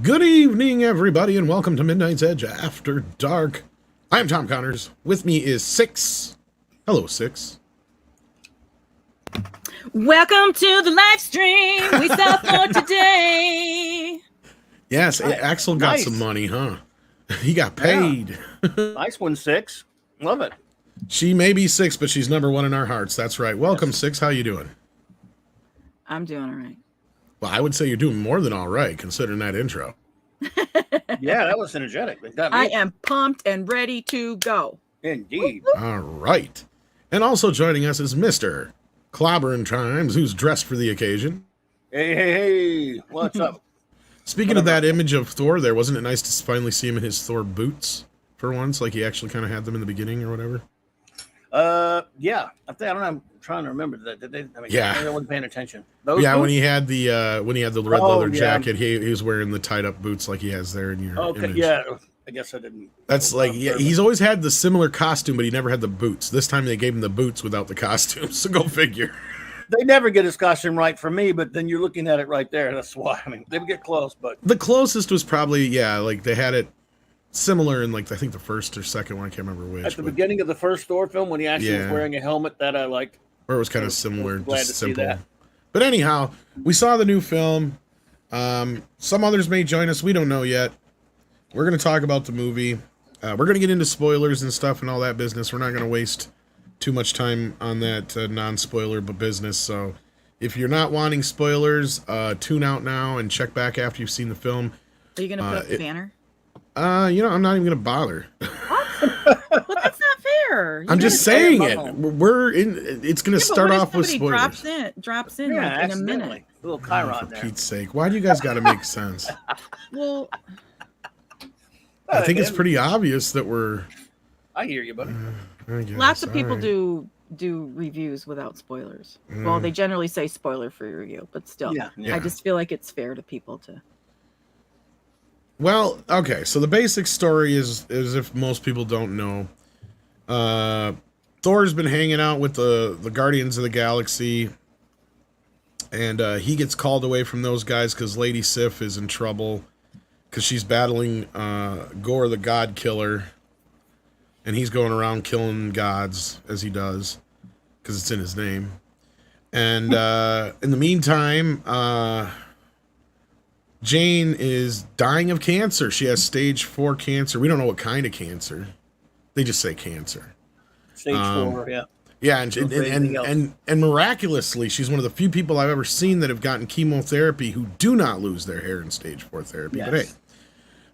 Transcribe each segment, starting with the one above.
Good evening, everybody, and welcome to Midnight's Edge After Dark. I'm Tom Connors. With me is Six. Hello, Six. Welcome to the live stream. We saw Thor today. Yes, Axel got some money, huh? He got paid. Yeah. Nice one, Six. Love it. She may be Six, but she's number one in our hearts. That's right. Welcome, yes. Six. How you doing? I'm doing all right. Well, I would say you're doing more than all right, considering that intro. Yeah, that was energetic. I am pumped and ready to go. Indeed. All right. And also joining us is Mr. Clobberin' Chimes, who's dressed for the occasion. Hey. What's up? Speaking of that image of Thor there, wasn't it nice to finally see him in his Thor boots for once? Like he actually kind of had them in the beginning or whatever? Yeah. I don't know. I'm trying to remember that. Did they? I mean, yeah. I wasn't paying attention. Those boots? When he had the red leather jacket, he was wearing the tied up boots like he has there in your image. Yeah. I guess I didn't. That's like, yeah, he's always had the similar costume, but he never had the boots. This time they gave him the boots without the costume, so go figure. They never get his costume right for me, but then you're looking at it right there. That's why. I mean, they would get close, but the closest was probably, like they had it similar in like I think the first or second one. I can't remember which. At the beginning of the first Thor film, when he actually was wearing a helmet, that I liked. Or it was kind of similar, just simple. That. But anyhow, we saw the new film. Some others may join us. We don't know yet. We're going to talk about the movie. We're going to get into spoilers and stuff and all that business. We're not going to waste too much time on that non-spoiler business. So if you're not wanting spoilers, tune out now and check back after you've seen the film. Are you going to put up the banner? I'm not even going to bother. Well, that's not fair. I'm just saying it. It's going to start off with spoilers. Drops in like in a minute. A little Chiron for there. Pete's sake. Why do you guys got to make sense? Well, I think it's pretty obvious that we're... I hear you, buddy. Lots of people do reviews without spoilers. Well, they generally say spoiler free review, but still, I just feel like it's fair to people to... Well, okay, so the basic story is if most people don't know, Thor's been hanging out with the Guardians of the Galaxy, and he gets called away from those guys because Lady Sif is in trouble because she's battling Gore the God Killer, and he's going around killing gods, as he does, because it's in his name. And in the meantime, Jane is dying of cancer. She has stage 4 cancer. We don't know what kind of cancer. They just say cancer. Stage 4, yeah. Yeah, and miraculously, she's one of the few people I've ever seen that have gotten chemotherapy who do not lose their hair in stage 4 therapy. Yes. But hey,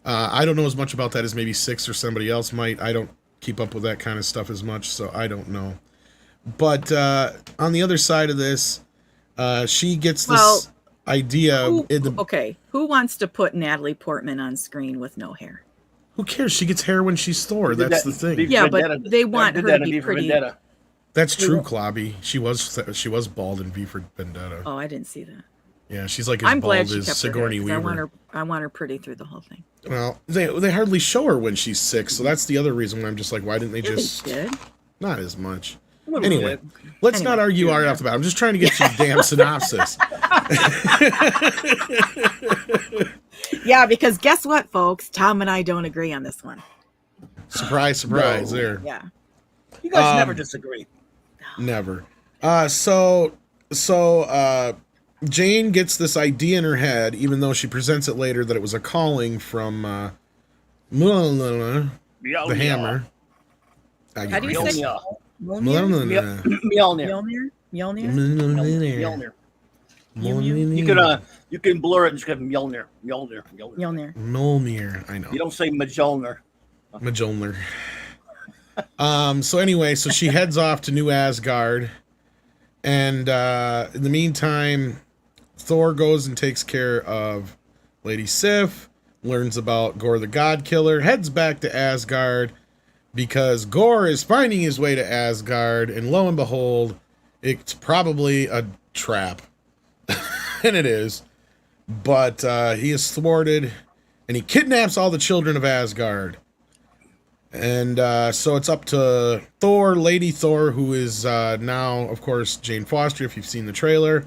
I don't know as much about that as maybe Six or somebody else might. I don't keep up with that kind of stuff as much, so I don't know. But on the other side of this, she gets this idea. Who wants to put Natalie Portman on screen with no hair? Who cares? She gets hair when she's Thor. That's the thing. Yeah, but they want her to be pretty. That's true, Clobby. She was bald in V for Vendetta. Oh, I didn't see that. Yeah, she's like as bald as Sigourney Weaver. I want her pretty through the whole thing. Well, they hardly show her when she's 6, so that's the other reason why I'm just like, why didn't they just? They did. Not as much. Anyway, let's not argue right off the bat. I'm just trying to get you damn synopsis. Yeah, because guess what, folks? Tom and I don't agree on this one. Surprise, there. Yeah. You guys never disagree. Never. So Jane gets this idea in her head, even though she presents it later that it was a calling from the Hammer. How do you say Mjolnir. You can blur it and just get Mjolnir. I know. You don't say Mjolnir. So anyway, so she heads off to New Asgard, and in the meantime, Thor goes and takes care of Lady Sif, learns about Gore the God Killer, heads back to Asgard, because Gore is finding his way to Asgard, and lo and behold, it's probably a trap. And it is. But he is thwarted, and he kidnaps all the children of Asgard. And so it's up to Thor, Lady Thor, who is now, of course, Jane Foster, if you've seen the trailer,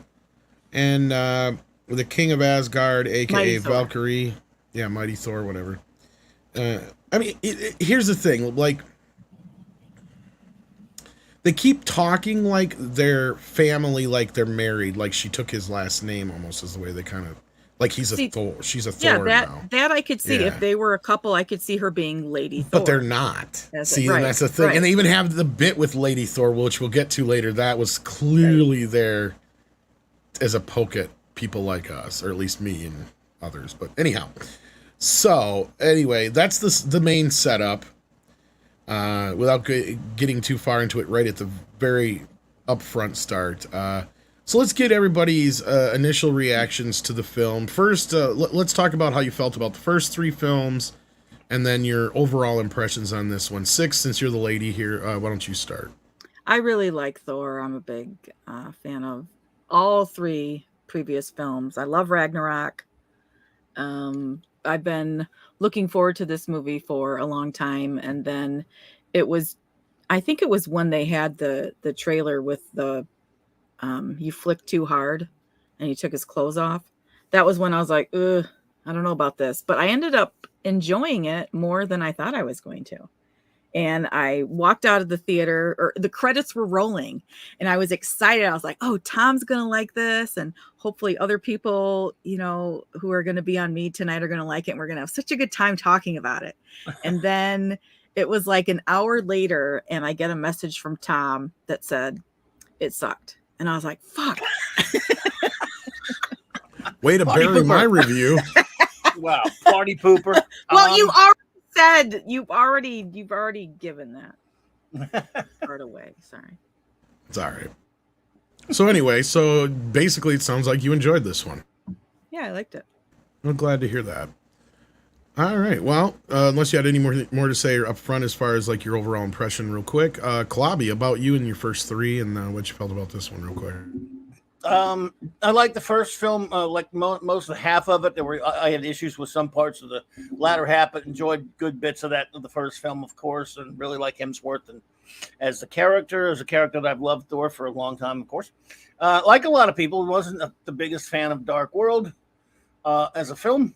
and the King of Asgard, a.k.a. Valkyrie. Yeah, Mighty Thor, whatever. I mean, here's the thing. Like, they keep talking like they're family, like they're married. Like she took his last name almost is the way they kind of... Like he's a Thor. She's a Thor now. That I could see. If they were a couple, I could see her being Lady Thor. But they're not. See, and that's the thing. Right. And they even have the bit with Lady Thor, which we'll get to later. That was clearly there as a poke at people like us, or at least me and others. But anyhow, so anyway, that's the main setup. Without getting too far into it right at the very upfront start. So let's get everybody's initial reactions to the film. First, let's talk about how you felt about the first 3 films, and then your overall impressions on this one. Six, since you're the lady here, why don't you start? I really like Thor. I'm a big fan of all 3 previous films. I love Ragnarok. I've been looking forward to this movie for a long time, and then I think it was when they had the trailer with the you flicked too hard and he took his clothes off. That was when I was like, ugh, I don't know about this. But I ended up enjoying it more than I thought I was going to. And I walked out of the theater, or the credits were rolling, and I was excited. I was like, oh, Tom's going to like this. And hopefully other people, who are going to be on me tonight are going to like it. And we're going to have such a good time talking about it. And then it was like an hour later, and I get a message from Tom that said it sucked. And I was like, fuck. Way to bury my review. Wow. Party pooper. Well, you already said you've already given that part away. Sorry. It's all right. So anyway, so basically it sounds like you enjoyed this one. Yeah, I liked it. I'm glad to hear that. All right. Well, unless you had any more to say up front as far as like your overall impression real quick. Kalabhi, about you and your first 3 and what you felt about this one real quick. I like the first film, like most of half of it. I had issues with some parts of the latter half, but enjoyed good bits of the first film, of course, and really like Hemsworth and as a character that I've loved Thor for a long time, of course. Like a lot of people, wasn't the biggest fan of Dark World as a film.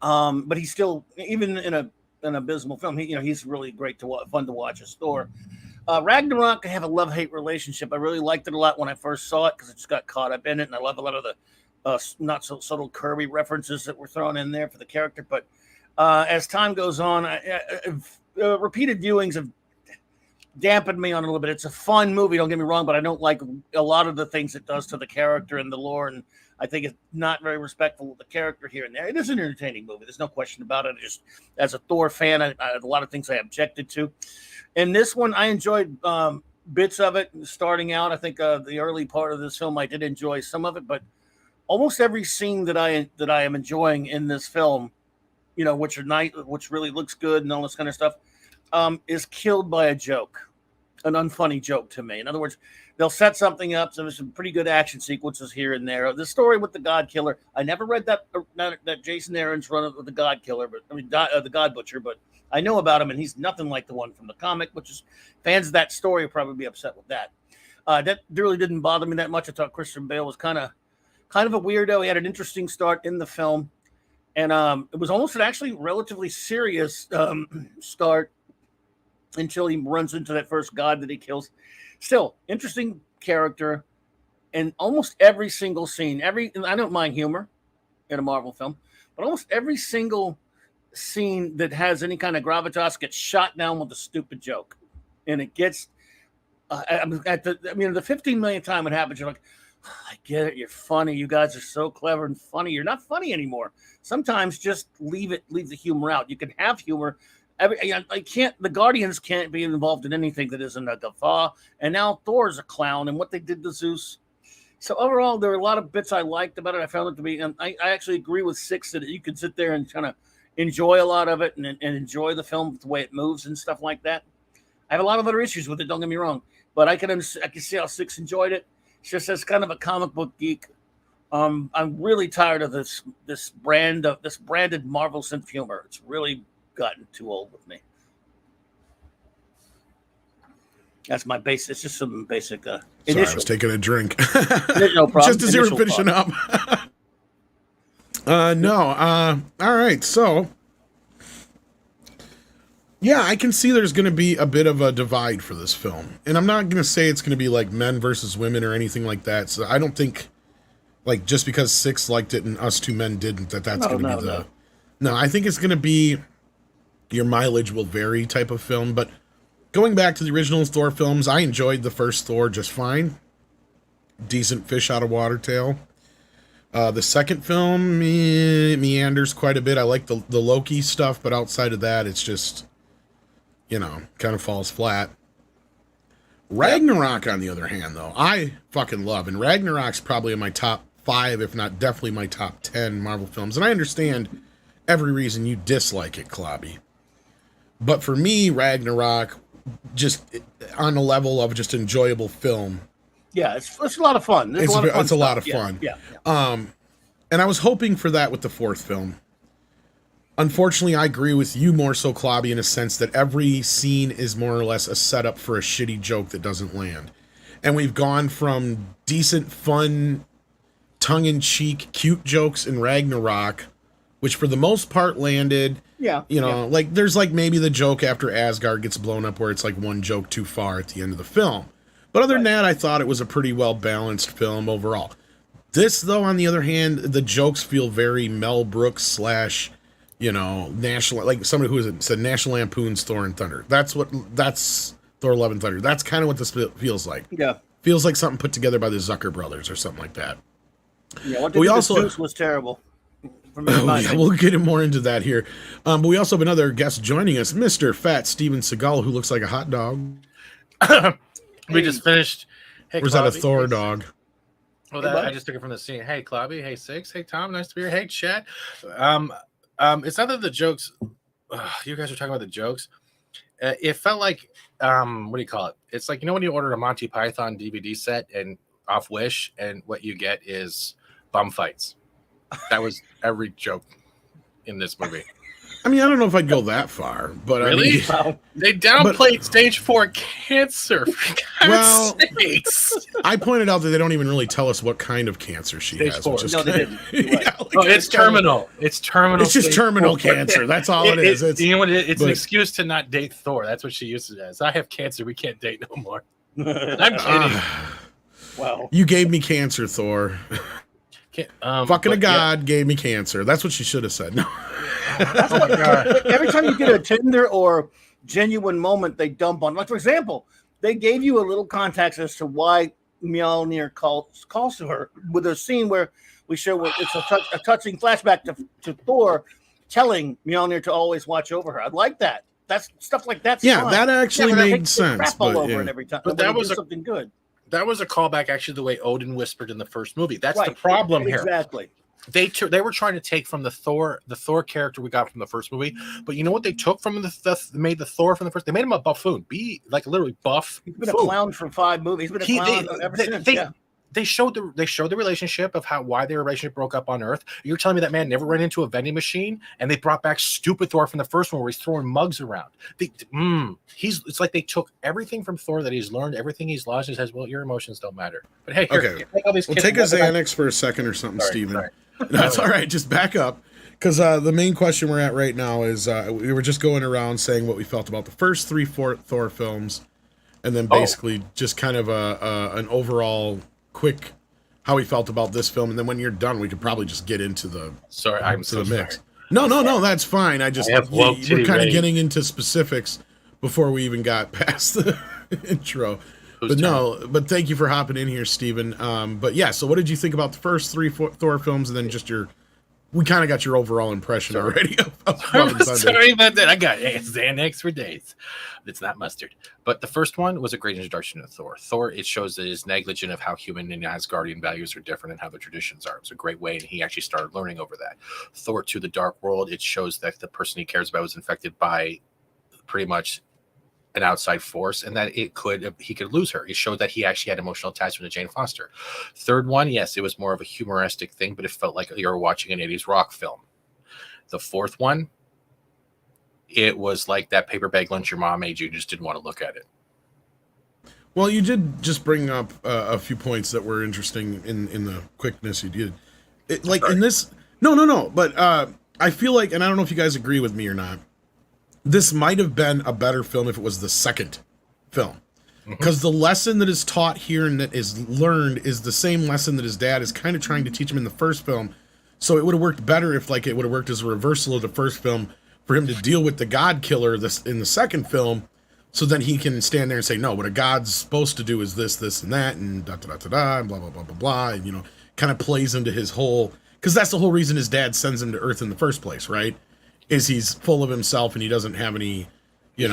But he's still, even in an abysmal film, he's really great fun to watch as Thor. Ragnarok, I have a love-hate relationship. I really liked it a lot when I first saw it because I just got caught up in it, and I love a lot of the not so subtle Kirby references that were thrown in there for the character. But as time goes on, repeated viewings have dampened me on it a little bit. It's a fun movie, don't get me wrong, but I don't like a lot of the things it does to the character and the lore, and I think it's not very respectful of the character here and there. It is an entertaining movie. There's no question about it. Just as a Thor fan, I had a lot of things I objected to. And this one, I enjoyed bits of it starting out. I think the early part of this film, I did enjoy some of it, but almost every scene that I am enjoying in this film, which really looks good and all this kind of stuff, is killed by a joke. An unfunny joke to me. In other words, they'll set something up. So there's some pretty good action sequences here and there. The story with the God Killer. I never read that Jason Aaron's run of the God Killer, but the God Butcher. But I know about him, and he's nothing like the one from the comic. Which is fans of that story will probably be upset with that. That really didn't bother me that much. I thought Christian Bale was kind of a weirdo. He had an interesting start in the film, and it was almost an actually relatively serious start. Until he runs into that first god that he kills. Still, interesting character. And almost every single scene, I don't mind humor in a Marvel film, but almost every single scene that has any kind of gravitas gets shot down with a stupid joke. And it gets, the 15 millionth time it happens, you're like, oh, I get it, you're funny. You guys are so clever and funny. You're not funny anymore. Sometimes just leave the humor out. You can have humor. The Guardians can't be involved in anything that isn't a guffaw, and now Thor's a clown, and what they did to Zeus. So overall, there were a lot of bits I liked about it. I found it to be, and I actually agree with Six that you could sit there and kind of enjoy a lot of it and enjoy the film, the way it moves and stuff like that. I have a lot of other issues with it. Don't get me wrong, but I can see how Six enjoyed it. It's just as kind of a comic book geek. I'm really tired of this branded Marvel sense of humor. It's really gotten too old with me. That's my base. It's just some basic Sorry, I was taking a drink. No problem. Just as you were finishing up. No. All right. So, yeah, I can see there's going to be a bit of a divide for this film. And I'm not going to say it's going to be like men versus women or anything like that. So I don't think, like, just because 6 liked it and us 2 men didn't, that's going to be the... No, I think it's going to be your mileage will vary type of film. But going back to the original Thor films, I enjoyed the first Thor just fine. Decent fish out of water tale. The second film meanders quite a bit. I like the Loki stuff, but outside of that, it's just, kind of falls flat. Ragnarok, on the other hand, though, I fucking love. And Ragnarok's probably in my top 5, if not definitely my top 10 Marvel films. And I understand every reason you dislike it, Klobby. But for me, Ragnarok, just on the level of just enjoyable film. Yeah, it's a lot of fun. It's a lot of fun. Yeah. And I was hoping for that with the 4th film. Unfortunately, I agree with you more so, Klobby, in a sense that every scene is more or less a setup for a shitty joke that doesn't land. And we've gone from decent, fun, tongue-in-cheek, cute jokes in Ragnarok, which for the most part landed. Yeah. Like there's like maybe the joke after Asgard gets blown up where it's like one joke too far at the end of the film. But other than that, I thought it was a pretty well-balanced film overall. This, though, on the other hand, the jokes feel very Mel Brooks / national, like somebody who said National Lampoon's Thor and Thunder. That's Thor, Love and Thunder. That's kind of what this feels like. Yeah. Feels like something put together by the Zucker brothers or something like that. Yeah, what they did with was terrible. We'll get more into that here. But we also have another guest joining us, Mr. Fat Steven Seagal, who looks like a hot dog. We just finished. Hey, or is that a Thor dog? Well, I just took it from the scene. Hey, Klobby. Hey, Six. Hey, Tom. Nice to be here. Hey, Chat. It's not that the jokes. You guys are talking about the jokes. It felt like what do you call it? It's like when you order a Monty Python DVD set and off Wish, and what you get is bum fights. That was every joke in this movie. I mean, I don't know if I'd go that far, but really, they downplayed stage 4 cancer. Well, I pointed out that they don't even really tell us what kind of cancer she has. No, they didn't. It's terminal. It's terminal. It's just terminal cancer. That's all it is. It's an excuse to not date Thor. That's what she used it as. I have cancer. We can't date no more. I'm kidding. Wow. You gave me cancer, Thor. Fucking a god gave me cancer. That's what she should have said. No. Every time you get a tender or genuine moment, they dump on. Like, for example, they gave you a little context as to why Mjolnir calls to her with a scene where we show it's a touching flashback to Thor telling Mjolnir to always watch over her. I like that. That's stuff like that. Yeah, that actually made sense. All over it every time. But that was something good. That was a callback, actually, the way Odin whispered in the first movie. That's the problem here. Exactly. They were trying to take from the Thor character we got from the first movie, but you know what they took from made the Thor from the first? They made him a buffoon, literally buff. He's been a clown for 5 movies. He's been a clown ever since. They showed the relationship of why their relationship broke up on Earth. You're telling me that man never ran into a vending machine, and they brought back stupid Thor from the first one where he's throwing mugs around. It's like they took everything from Thor that he's learned, everything he's lost, and says, "Well, your emotions don't matter." But hey, okay, we'll take a Xanax for a second or something, Steven. Sorry. No, it's all right. Just back up, because the main question we're at right now is we were just going around saying what we felt about the first 3 Thor films, and then basically just kind of an overall quick how we felt about this film, and then when you're done, we could probably just get into the mix. No, that's fine. We're kind of getting into specifics before we even got past the intro. But thank you for hopping in here, Steven. But yeah, so what did you think about the first 3 Thor films, and then just we kind of got your overall impression already of Sorry about that. I got Xanax for days. It's not mustard. But the first one was a great introduction to Thor. Thor, it shows that he's negligent of how human and Asgardian values are different and how the traditions are. It was a great way, and he actually started learning over that. Thor to the Dark World, it shows that the person he cares about was infected by pretty much an outside force, and that he could lose her. It showed that he actually had emotional attachment to Jane Foster. Third one, yes, it was more of a humoristic thing, but it felt like you were watching an 80s rock film. The fourth one, it was like that paper bag lunch your mom made you just didn't want to look at it. Well, you did just bring up a few points that were interesting in the quickness you did. In this No. But I feel like, and I don't know if you guys agree with me or not, this might have been a better film if it was the second film. Because the lesson that is taught here and that is learned is the same lesson that his dad is kind of trying to teach him in the first film. So it would have worked better if like it would have worked as a reversal of the first film for him to deal with the God killer in the second film. So then he can stand there and say, no, what a God's supposed to do is this, and that, and da-da-da-da-da, and blah, blah, blah, blah, blah. And, you know, kind of plays into his whole... Because that's the whole reason his dad sends him to Earth in the first place, right? Is he's full of himself and he doesn't have any,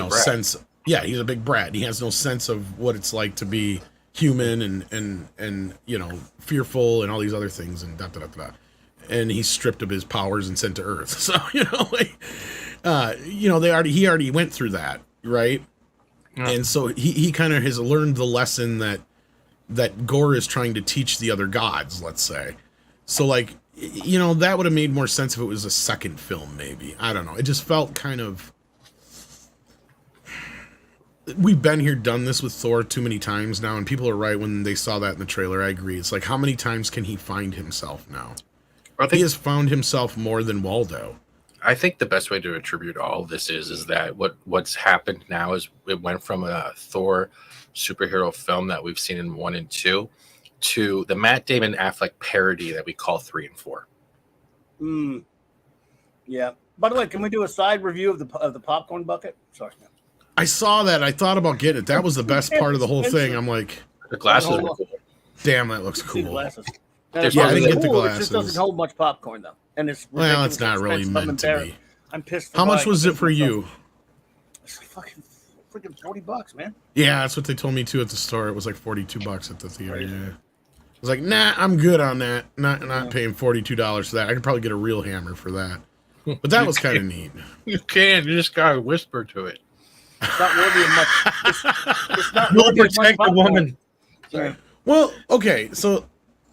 sense... Yeah, he's a big brat. He has no sense of what it's like to be human and fearful and all these other things and da-da-da-da. And he's stripped of his powers and sent to Earth. So, he already went through that, right? Yeah. And so he kind of has learned the lesson that Gore is trying to teach the other gods, let's say. So, like, that would have made more sense if it was a second film, maybe. I don't know. It just felt kind of... We've been here, done this with Thor too many times now, and people are right when they saw that in the trailer. I agree. It's like, how many times can he find himself now? He has found himself more than Waldo. I think the best way to attribute all of this is that what's happened now is it went from a Thor superhero film that we've seen in 1 and 2 to the Matt Damon Affleck parody that we call 3 and 4. Yeah. By the way, can we do a side review of the popcorn bucket? Sorry. I saw that. I thought about getting it. That was the best part of the whole thing. I'm like, the glasses are cool. Damn, that looks cool. I didn't get the glasses. It just doesn't hold much popcorn though, and it's it's not really meant to be. I'm pissed. How much was it for you? It's freaking $40, man. Yeah, that's what they told me too at the store. It was like $42 at the theater. Yeah. I was like, nah, I'm good on that. Not paying $42 for that. I could probably get a real hammer for that. But that was kind of neat. You can. You just gotta whisper to it. It's not worthy of much. It's not We'll worthy of much protect the popcorn. woman. Sorry. Well, okay, so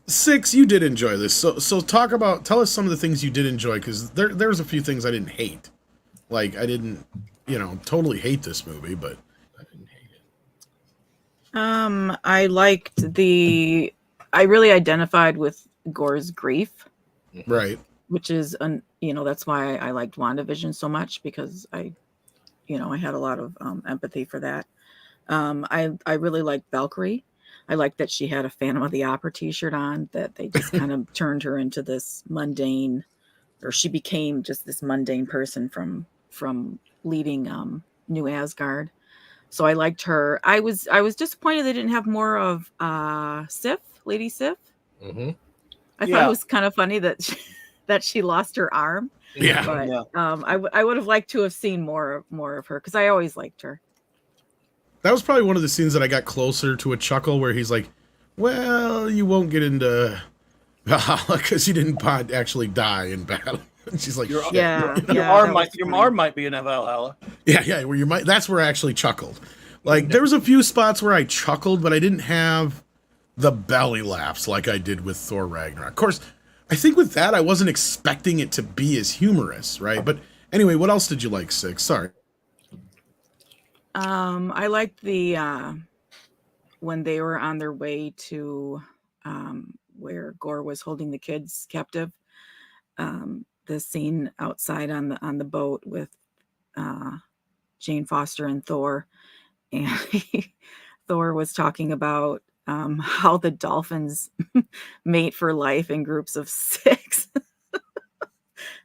6, you did enjoy this. So tell us some of the things you did enjoy, because there's a few things I didn't hate. Like, I didn't, totally hate this movie, but I didn't hate it. I really identified with Gore's grief. Right. Which is, that's why I liked WandaVision so much, because I had a lot of empathy for that. I really liked Valkyrie. I liked that she had a Phantom of the Opera t-shirt on, that they just kind of turned her into this mundane, or she became just this mundane person from leading New Asgard. So I liked her. I was disappointed they didn't have more of Sif, Lady Sif. Mm-hmm. I thought it was kind of funny that she lost her arm. Yeah. But I would have liked to have seen more of her, because I always liked her. That was probably one of the scenes that I got closer to a chuckle, where he's like, well, you won't get into Valhalla because you didn't actually die in battle. And she's like, your arm might be in Valhalla. Yeah, where that's where I actually chuckled. Like, there was a few spots where I chuckled, but I didn't have the belly laughs like I did with Thor Ragnarok. Of course, I think with that, I wasn't expecting it to be as humorous, right? But anyway, what else did you like, 6? Sorry. I liked the when they were on their way to where Gore was holding the kids captive. The scene outside on the boat with Jane Foster and Thor, and Thor was talking about how the dolphins mate for life in groups of 6.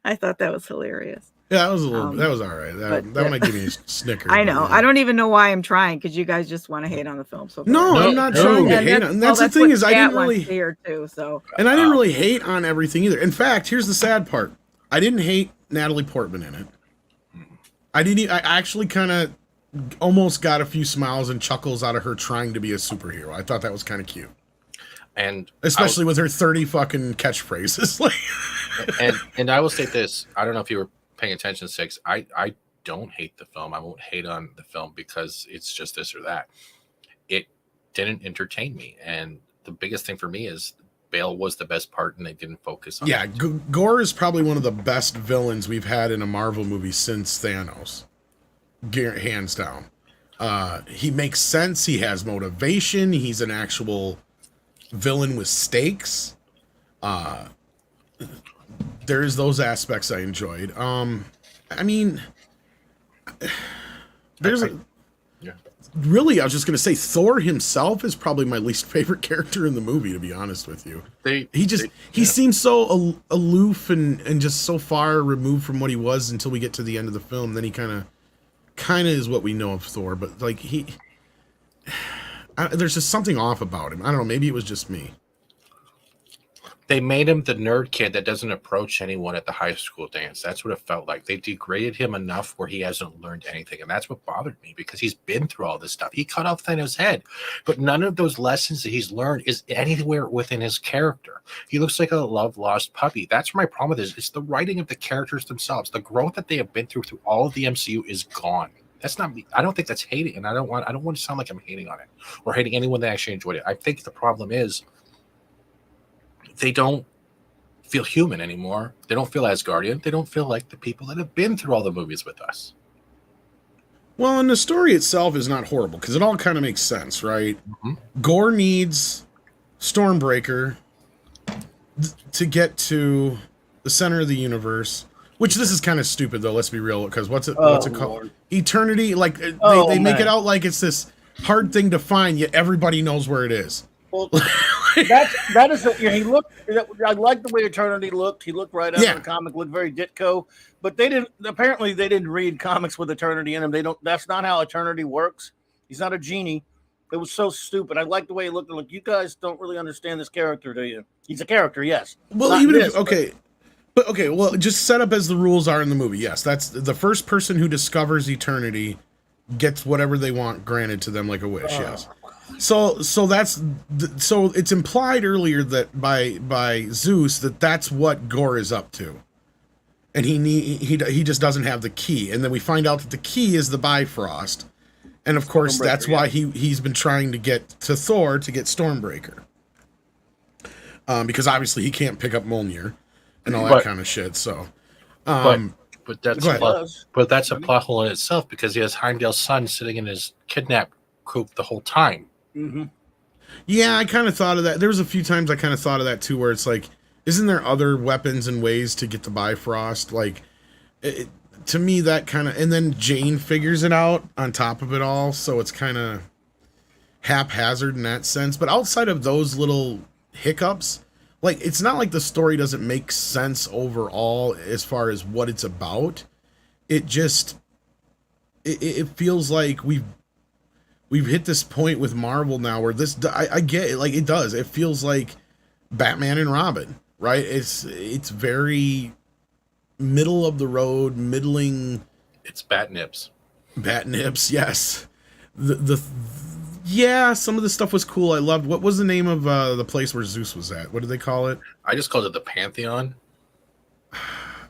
I thought that was hilarious. Yeah, that was a little. That was all right. That one might give me a snicker. I know. I don't even know why I'm trying, because you guys just want to hate on the film. So no, I'm not trying to hate on. And that's the thing, is I didn't really here too. So and I didn't really hate on everything either. In fact, here's the sad part: I didn't hate Natalie Portman in it. I actually kind of almost got a few smiles and chuckles out of her trying to be a superhero. I thought that was kind of cute. And especially with her 30 fucking catchphrases. and I will say this: I don't know if you were paying attention, 6. I don't hate the film. I won't hate on the film because it's just this or that. It didn't entertain me, and the biggest thing for me is Bale was the best part, and they didn't focus on. Yeah, Gore is probably one of the best villains we've had in a Marvel movie since Thanos, hands down. He makes sense. He has motivation. He's an actual villain with stakes. there's those aspects I enjoyed. I mean, there's yeah. really, I was just gonna say Thor himself is probably my least favorite character in the movie, to be honest with you. He seems so aloof and just so far removed from what he was until we get to the end of the film. Then he kind of is what we know of Thor, but like there's just something off about him. I don't know. Maybe it was just me. They made him the nerd kid that doesn't approach anyone at the high school dance. That's what it felt like. They degraded him enough where he hasn't learned anything. And that's what bothered me, because he's been through all this stuff. He cut off Thanos' head, but none of those lessons that he's learned is anywhere within his character. He looks like a love-lost puppy. That's my problem with this. It's the writing of the characters themselves. The growth that they have been through all of the MCU is gone. That's not me. I don't think that's hating, and I don't want to sound like I'm hating on it or hating anyone that actually enjoyed it. I think the problem is they don't feel human anymore. They don't feel Asgardian. They don't feel like the people that have been through all the movies with us. Well, and the story itself is not horrible because it all kind of makes sense, right? Mm-hmm. Gore needs Stormbreaker to get to the center of the universe, which this is kind of stupid though. Let's be real, because what's it called? Lord. Eternity. Like they make it out like it's this hard thing to find, yet everybody knows where it is. Well, that is he looked. I like the way Eternity looked. He looked right out of the comic, looked very Ditko. But they didn't read comics with Eternity in them. They don't. That's not how Eternity works. He's not a genie. It was so stupid. I like the way he looked. Like, you guys don't really understand this character, do you? He's a character, yes. Well, not even this, but okay. Well, just set up as the rules are in the movie. Yes, that's the first person who discovers Eternity gets whatever they want granted to them, like a wish. Yes. So it's implied earlier that by Zeus that's what Gore is up to, and he just doesn't have the key, and then we find out that the key is the Bifrost, and of course that's why he's been trying to get to Thor to get Stormbreaker, because obviously he can't pick up Mjolnir and all that kind of shit. So, but that's a plot hole in itself, because he has Heimdall's son sitting in his kidnap coop the whole time. Mm-hmm. Yeah, I kind of thought of that. There was a few times I kind of thought of that too, where it's like, isn't there other weapons and ways to get the Bifrost? Like, to me, that kind of, and then Jane figures it out on top of it all, so it's kind of haphazard in that sense. But outside of those little hiccups, like, it's not like the story doesn't make sense overall as far as what it's about. It just, it feels like we've hit this point with Marvel now where I get it, like, it does. It feels like Batman and Robin, right? It's very middle of the road, middling. It's bat nips, yes. Some of the stuff was cool. I loved, what was the name of the place where Zeus was at? What did they call it? I just called it the Pantheon.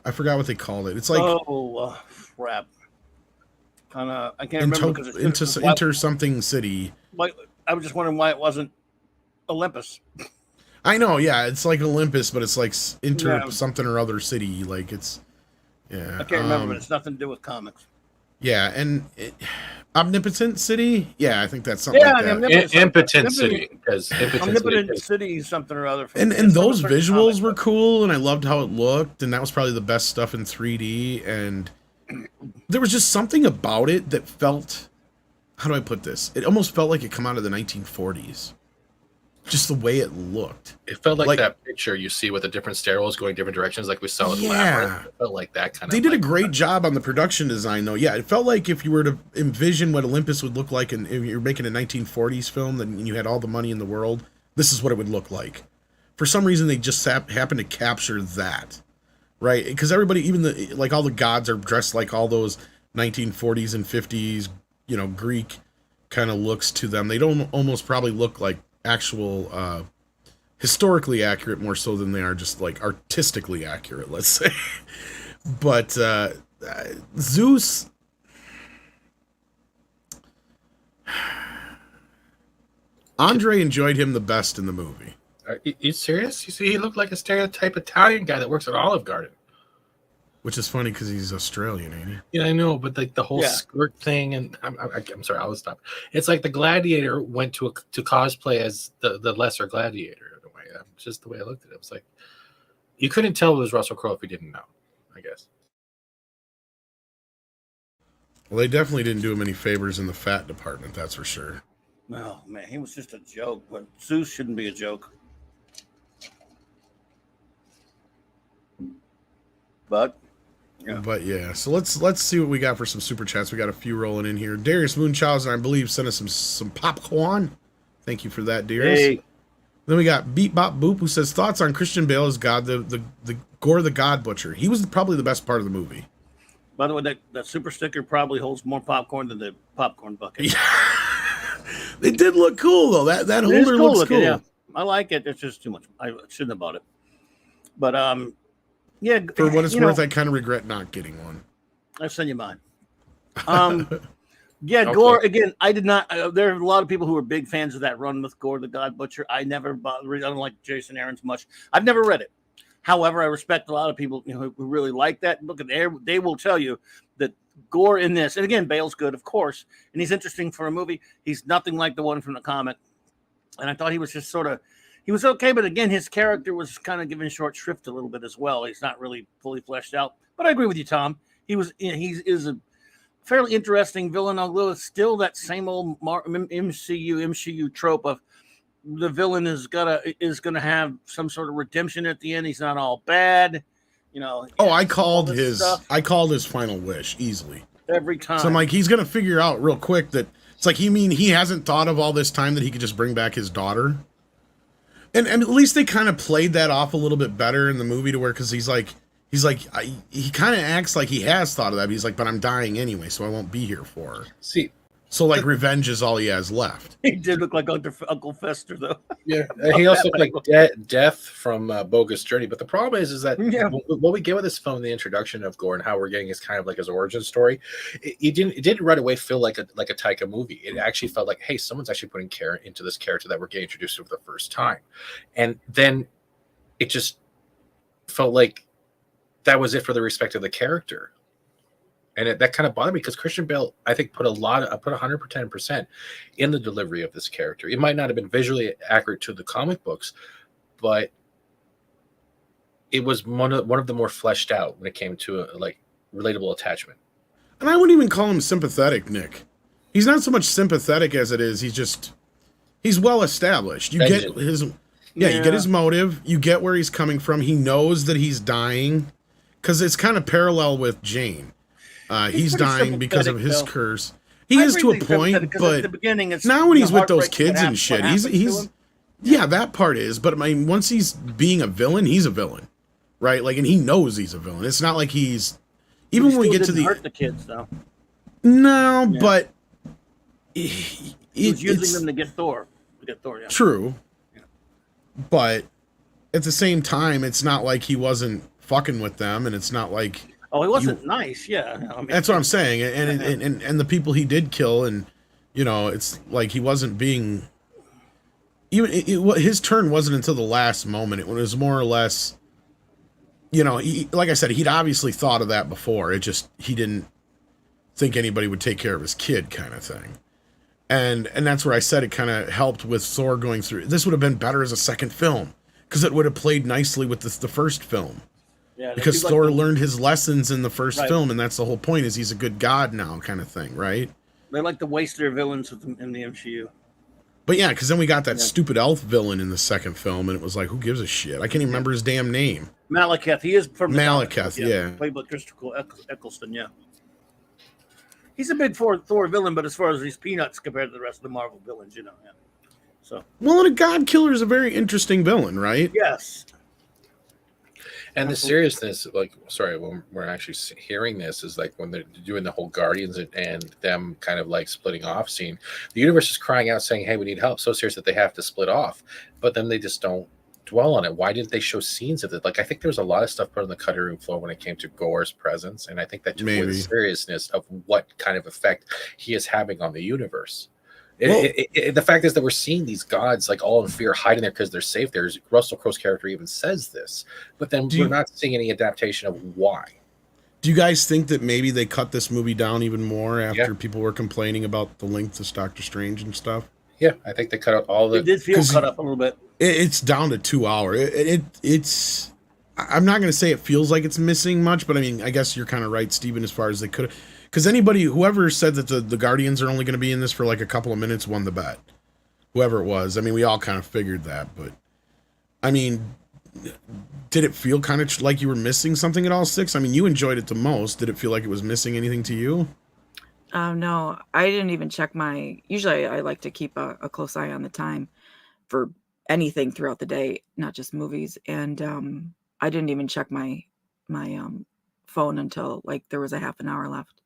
I forgot what they called it. It's like crap. I can't remember. Enter something city. Like, I was just wondering why it wasn't Olympus. I know, yeah, it's like Olympus, but it's like something or other city. Like, it's I can't remember, but it's nothing to do with comics. Yeah, and Omnipotent City. Yeah, I think that's something. Yeah, like that. Impotent City, because Omnipotent City is something or other. And those visuals were cool, and I loved how it looked, and that was probably the best stuff in 3D. And there was just something about it that felt, how do I put this? It almost felt like it come out of the 1940s. Just the way it looked. It felt like that picture you see with the different stairwells going different directions, like we saw with Labyrinth. It felt like that kind of. They did a great job on the production design, though. Yeah, it felt like if you were to envision what Olympus would look like, and if you're making a 1940s film, and you had all the money in the world, this is what it would look like. For some reason, they just happened to capture that. Right, because everybody, even all the gods are dressed like all those 1940s and 50s, Greek kind of looks to them. They don't almost probably look like actual historically accurate, more so than they are just like artistically accurate, let's say. But Zeus, Andre enjoyed him the best in the movie. Are you serious? You see, he looked like a stereotype Italian guy that works at Olive Garden. Which is funny because he's Australian, ain't he? Yeah, I know, but like the whole skirt thing, and I'm sorry, I will stop. It's like the Gladiator went to cosplay as the lesser gladiator in a way. Just the way I looked at it, it was like, You couldn't tell it was Russell Crowe if you didn't know, I guess. Well, they definitely didn't do him any favors in the fat department, that's for sure. Oh man, he was just a joke. But Zeus shouldn't be a joke. But yeah, so let's see what we got for some super chats. We got a few rolling in here. Darius Munchausen, I believe, sent us some popcorn. Thank you for that, Darius. Hey. Then we got Beat Bop Boop, who says thoughts on Christian Bale as God, the Gore the God Butcher. He was probably the best part of the movie. By the way, that super sticker probably holds more popcorn than the popcorn bucket. Yeah. They did look cool though. That holder cool looks looking, cool. yeah. I like it. It's just too much. I shouldn't have bought it. But yeah. For what it's worth, I kind of regret not getting one. I'll send you mine. Yeah, Okay. Gore again. I did not. There are a lot of people who are big fans of that run with Gore the God Butcher. I never bought. I don't like Jason Aaron's much. I've never read it. However, I respect a lot of people who really like that. Look at there; they will tell you that Gore in this, and again, Bale's good, of course, and he's interesting for a movie. He's nothing like the one from the comic, and I thought he was just sort of. He was okay, but again, his character was kind of given short shrift a little bit as well. He's not really fully fleshed out. But I agree with you, Tom. He is a fairly interesting villain, although it's still that same old MCU trope of the villain is gonna have some sort of redemption at the end. He's not all bad, Oh, I called his final wish easily every time. So I'm like, he's gonna figure out real quick that it's like he hasn't thought of all this time that he could just bring back his daughter. And at least they kind of played that off a little bit better in the movie to where because he kind of acts like he has thought of that. But he's like, but I'm dying anyway, so I won't be here for her. See, so like revenge is all he has left. He did look like Uncle Fester, though. yeah, he also looked like Death from Bogus Journey. But the problem is that what we get with this film, the introduction of Gore and how we're getting is kind of like his origin story. It didn't right away feel like a Taika movie. It actually felt like, hey, someone's actually putting care into this character that we're getting introduced to for the first time, and then it just felt like that was it for the respect of the character. And that kind of bothered me because Christian Bale, I think, put 110% in the delivery of this character. It might not have been visually accurate to the comic books, but it was one of the more fleshed out when it came to a relatable attachment. And I wouldn't even call him sympathetic, Nick. He's not so much sympathetic as it is. He's well established. You get his motive. You get where he's coming from. He knows that he's dying because it's kind of parallel with Jane. He's dying because of his curse. He is to a point, but at the beginning, it's now when he's with those kids and shit, he's that part is. But I mean, once he's being a villain, he's a villain, right? Like, and he knows he's a villain. It's not like he's even when we get to hurt the kids though. No, but He's using them to get Thor. Yeah. True, but at the same time, it's not like he wasn't fucking with them, and it's not like. Oh, he wasn't nice. Yeah, I mean, that's what I'm saying. And the people he did kill, and it's like he wasn't being. Even his turn wasn't until the last moment. It was more or less, like I said, he'd obviously thought of that before. It just he didn't think anybody would take care of his kid, kind of thing. And that's where I said it kind of helped with Thor going through. This would have been better as a second film because it would have played nicely with the first film. Yeah, because Thor learned his lessons in the first film, and that's the whole point, is he's a good god now, kind of thing, right? They like to waste their villains in the MCU. But yeah, because then we got that stupid elf villain in the second film, and it was like, who gives a shit? I can't even remember his damn name. Malekith. He is from Malekith, yeah. Played by Christopher Eccleston, yeah. He's a big Thor villain, but as far as he's peanuts compared to the rest of the Marvel villains, Yeah. So. Well, and a god killer is a very interesting villain, right? Yes. And the seriousness, when we're actually hearing this, is like when they're doing the whole Guardians and them kind of like splitting off scene. The universe is crying out saying, hey, we need help. So serious that they have to split off. But then they just don't dwell on it. Why didn't they show scenes of it? Like, I think there was a lot of stuff put on the cutting room floor when it came to Gore's presence. And I think that took away the seriousness of what kind of effect he is having on the universe. The fact is that we're seeing these gods like all in fear, hiding there because they're safe. There's Russell Crowe's character even says this, but then we're not seeing any adaptation of why. Do you guys think that maybe they cut this movie down even more after people were complaining about the length of Doctor Strange and stuff? Yeah, I think they cut out all the. It did feel cut up a little bit. It's down to 2 hours. It's. I'm not going to say it feels like it's missing much, but I mean, I guess you're kind of right, Steven, as far as they could have. Because whoever said that the Guardians are only going to be in this for like a couple of minutes won the bet. Whoever it was. I mean, we all kind of figured that, but I mean, did it feel kind of like you were missing something at all, Six? I mean, you enjoyed it the most. Did it feel like it was missing anything to you? No, I didn't even check usually I like to keep a close eye on the time for anything throughout the day, not just movies. And I didn't even check my phone until like there was a half an hour left.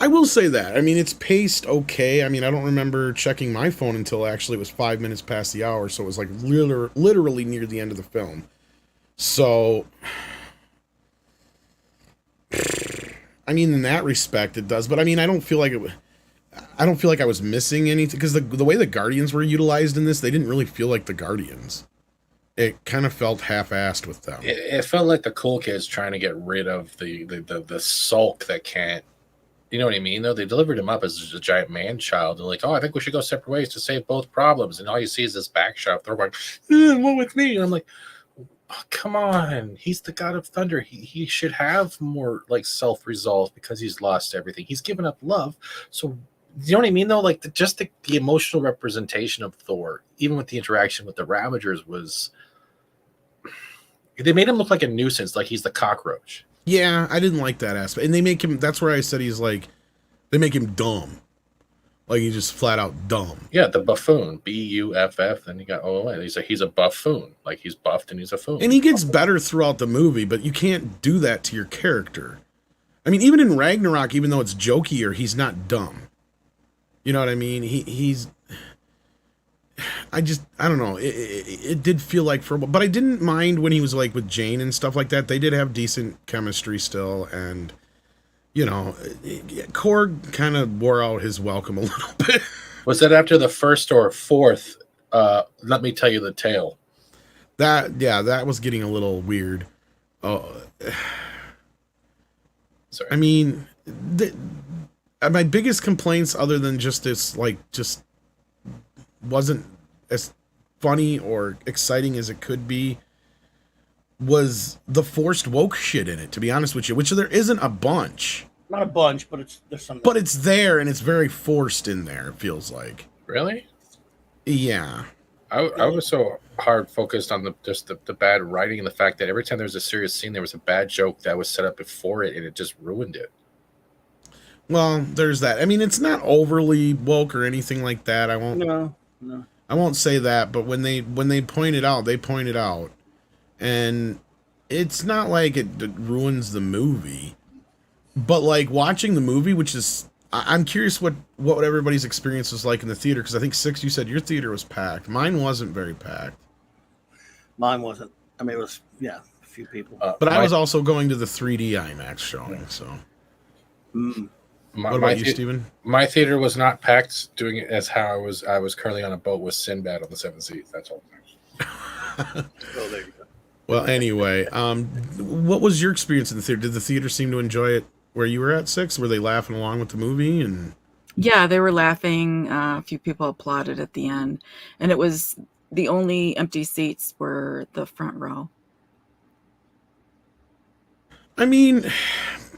I will say that. I mean, it's paced okay. I mean, I don't remember checking my phone until actually it was 5 minutes past the hour, so it was like literally near the end of the film. So, I mean, in that respect, it does. But I mean, I don't feel like I was missing anything because the way the Guardians were utilized in this, they didn't really feel like the Guardians. It kind of felt half-assed with them. It felt like the cool kids trying to get rid of the sulk that can't. You know what I mean? Though they delivered him up as a giant man child. They're like, oh, I think we should go separate ways to save both problems. And all you see is this back shot. They're like, what with me? And I'm like, oh, come on. He's the god of thunder. He should have more like self-resolve because he's lost everything. He's given up love. So, you know what I mean? Though, like the emotional representation of Thor, even with the interaction with the Ravagers, was they made him look like a nuisance, like he's the cockroach. Yeah, I didn't like that aspect. And they make him, that's where I said he's like, they make him dumb. Like he's just flat out dumb. Yeah, the buffoon, B-U-F-F. Then you got, he's a buffoon. Like he's buffed and he's a fool. And he gets better throughout the movie, but you can't do that to your character. I mean, even in Ragnarok, even though it's jokier, he's not dumb. You know what I mean? I don't know. It did feel like but I didn't mind when he was like with Jane and stuff like that. They did have decent chemistry still, and you know, Korg kind of wore out his welcome a little bit. Was that after the first or fourth? Let me tell you the tale. That was getting a little weird. Oh, sorry. I mean, my biggest complaints, other than just this, just wasn't as funny or exciting as it could be, was the forced woke shit in it, to be honest with you, which there isn't a bunch. Not a bunch, but there's some. But it's there, and it's very forced in there, it feels like. Really? Yeah. I was so hard focused on the bad writing and the fact that every time there was a serious scene, there was a bad joke that was set up before it, and it just ruined it. Well, there's that. I mean, it's not overly woke or anything like that. I won't. No. I won't say that, but when they point it out, they point it out, and it's not like it ruins the movie. But like watching the movie, which is, I'm curious what everybody's experience was like in the theater, because I think Six, you said your theater was packed. Mine wasn't very packed. Mine wasn't. I mean, it was a few people. But I was also going to the 3D IMAX showing, so. What about you, Steven? My theater was not packed, doing it as how I was currently on a boat with Sinbad on the 7 Seas. That's all. Oh, there you go. Well, anyway, what was your experience in the theater? Did the theater seem to enjoy it where you were at, Six? Were they laughing along with the movie? And yeah, they were laughing. A few people applauded at the end, and it was the only empty seats were the front row. I mean,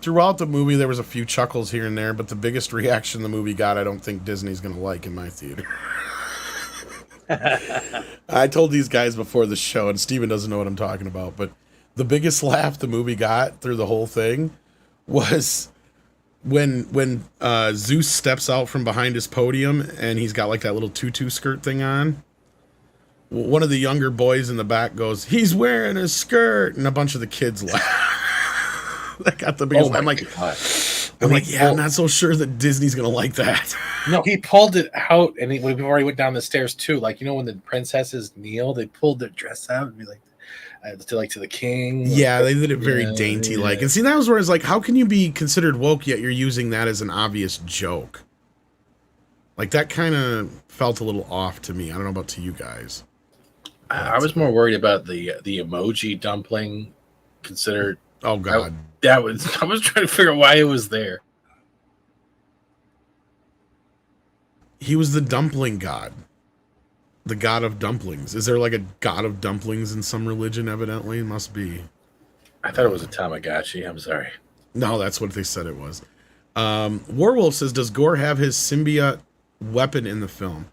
throughout the movie, there was a few chuckles here and there, but the biggest reaction the movie got, I don't think Disney's going to like in my theater. I told these guys before the show, and Steven doesn't know what I'm talking about, but the biggest laugh the movie got through the whole thing was when Zeus steps out from behind his podium and he's got like that little tutu skirt thing on. One of the younger boys in the back goes, "He's wearing a skirt," and a bunch of the kids laugh. That got the biggest. I'm like, yeah, I'm not so sure that Disney's gonna like that. No, he pulled it out, and before he went down the stairs too. Like, you know, when the princesses kneel, they pulled their dress out and be like to the king. Yeah, they did it very dainty like. And see, that was where it's like, how can you be considered woke yet you're using that as an obvious joke? Like, that kind of felt a little off to me. I don't know about to you guys. I was more worried about the emoji dumpling considered. Oh God, I was trying to figure out why it was there. He was the dumpling god. The god of dumplings. Is there like a god of dumplings in some religion? Evidently, it must be. I thought it was a Tamagotchi. I'm sorry. No, that's what they said it was. Warwolf says, does Gore have his symbiote weapon in the film?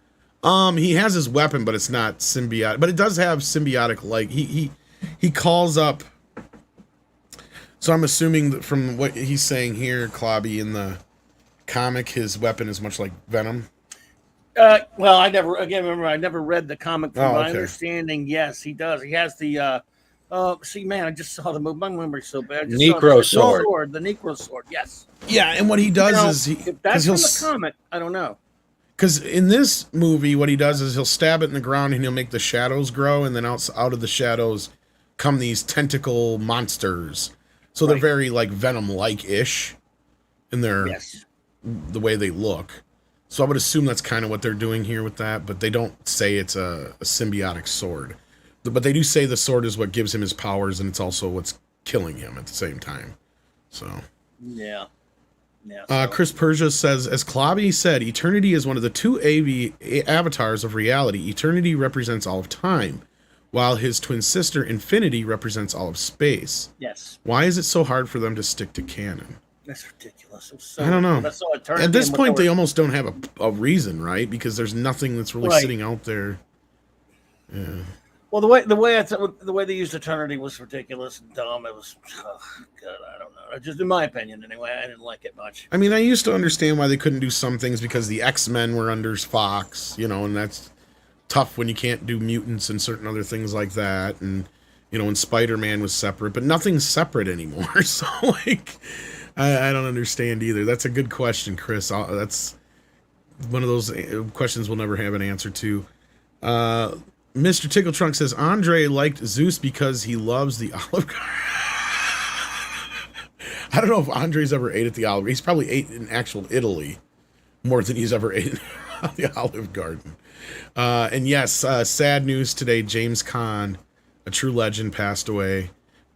He has his weapon, but it's not symbiotic. But it does have symbiotic, like he calls up. So I'm assuming that from what he's saying here, Clobby, in the comic, his weapon is much like Venom. Well, I never read the comic. From my understanding, yes, he does. He has the. See, man, I just saw the movie. My memory's so bad. Necro sword. The Necro sword. Yes. Yeah, and what he does is if that's from the comic, I don't know. Because in this movie, what he does is he'll stab it in the ground and he'll make the shadows grow, and then out of the shadows come these tentacle monsters. So they're very like Venom-like-ish in their the way they look. So I would assume that's kind of what they're doing here with that, but they don't say it's a symbiotic sword. But they do say the sword is what gives him his powers, and it's also what's killing him at the same time. So yeah. Chris Persia says, as Clobby said, eternity is one of the two avatars of reality. Eternity represents all of time, while his twin sister, Infinity, represents all of space. Yes. Why is it so hard for them to stick to canon? That's ridiculous. I don't know. At this point, they almost don't have a reason, right? Because there's nothing that's really sitting out there. Yeah. Well, the way they used eternity was ridiculous and dumb. It was, God, I don't know. Just in my opinion, anyway, I didn't like it much. I mean, I used to understand why they couldn't do some things because the X-Men were under Fox, and that's tough when you can't do mutants and certain other things like that. And, when Spider-Man was separate, but nothing's separate anymore. So, I don't understand either. That's a good question, Chris. That's one of those questions we'll never have an answer to. Mr. Tickle Trunk says, Andre liked Zeus because he loves the Olive Garden. I don't know if Andre's ever ate at the Olive Garden. He's probably ate in actual Italy more than he's ever ate at the Olive Garden. And yes, sad news today. James Caan, a true legend, passed away.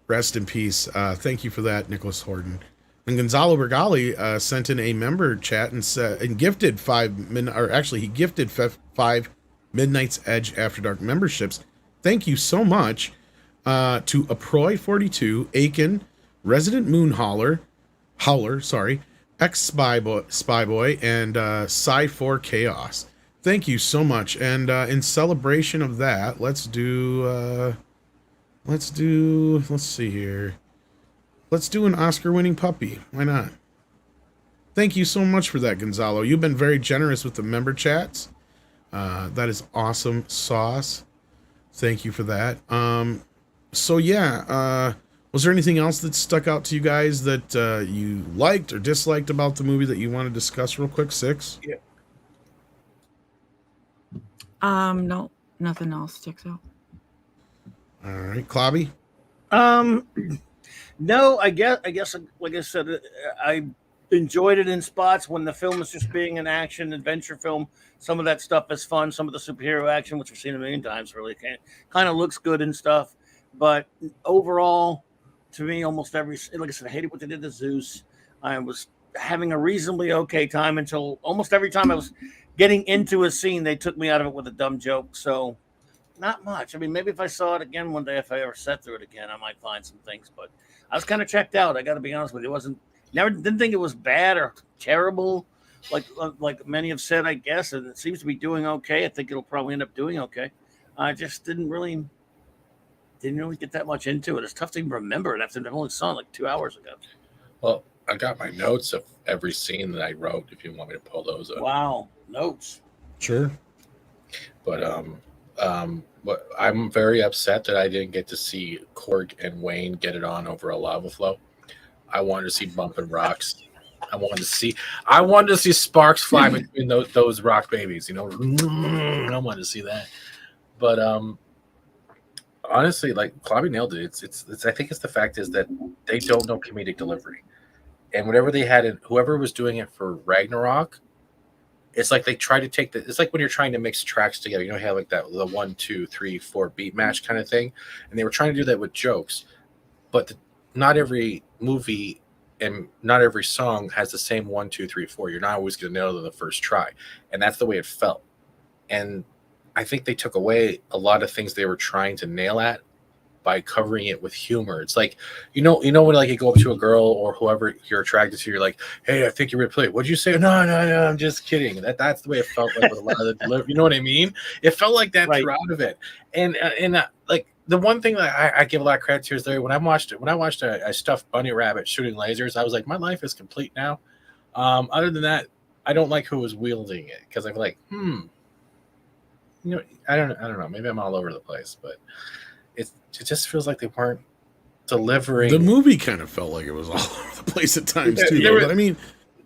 Rest in peace. Thank you for that, Nicholas Horton. And Gonzalo Bergali sent in a member chat and gifted he gifted 5 Midnight's Edge After Dark memberships. Thank you so much to Aproy42, Aiken, Resident Moon Howler, X Spyboy, and Psy4 Chaos. Thank you so much. And in celebration of that, let's see here. Let's do an Oscar-winning puppy. Why not? Thank you so much for that, Gonzalo. You've been very generous with the member chats. That is awesome sauce. Thank you for that. Was there anything else that stuck out to you guys that you liked or disliked about the movie that you want to discuss real quick? Six? Yeah. No, nothing else sticks out. All right, Clobby? No, I guess, like I said, I enjoyed it in spots when the film is just being an action adventure film. Some of that stuff is fun. Some of the superhero action, which we've seen a million times, really kind of looks good and stuff. But overall, to me, almost like I said, I hated what they did to Zeus. I was having a reasonably okay time until almost every time I was getting into a scene, they took me out of it with a dumb joke. So not much. I mean, maybe if I saw it again one day, if I ever sat through it again, I might find some things. But I was kind of checked out. I got to be honest with you. Didn't think it was bad or terrible, like many have said, I guess. And it seems to be doing okay. I think it'll probably end up doing okay. I just didn't really get that much into it. It's tough to even remember it after I only saw it like 2 hours ago. Well, I got my notes of every scene that I wrote. If you want me to pull those up. Wow, notes. Sure. But I'm very upset that I didn't get to see Korg and Wayne get it on over a lava flow. I wanted to see bumping rocks. I wanted to see sparks fly between those rock babies. I wanted to see that. But honestly, like Clobby nailed it. It's I think it's the fact is that they don't know comedic delivery, and whatever they had, whoever was doing it for Ragnarok, it's like they try to take it's like when you're trying to mix tracks together. You have like the 1, 2, 3, 4 beat match kind of thing, and they were trying to do that with jokes, but not every movie and not every song has the same 1, 2, 3, 4. You're not always going to nail it on the first try, and that's the way it felt. And I think they took away a lot of things they were trying to nail at by covering it with humor. It's like, when like you go up to a girl or whoever you're attracted to, you're like, hey, I think you're really pretty. What'd you say? No, I'm just kidding. That's the way it felt like with a lot of the delivery. You know what I mean? It felt like that Right. throughout of it. And like the one thing that I give a lot of credit to is there when I watched a stuffed bunny rabbit shooting lasers, I was like, my life is complete now. Other than that, I don't like who was wielding it because I'm like, I don't know. Maybe I'm all over the place, but it just feels like they weren't delivering. The movie kind of felt like it was all over the place at times too. But I mean,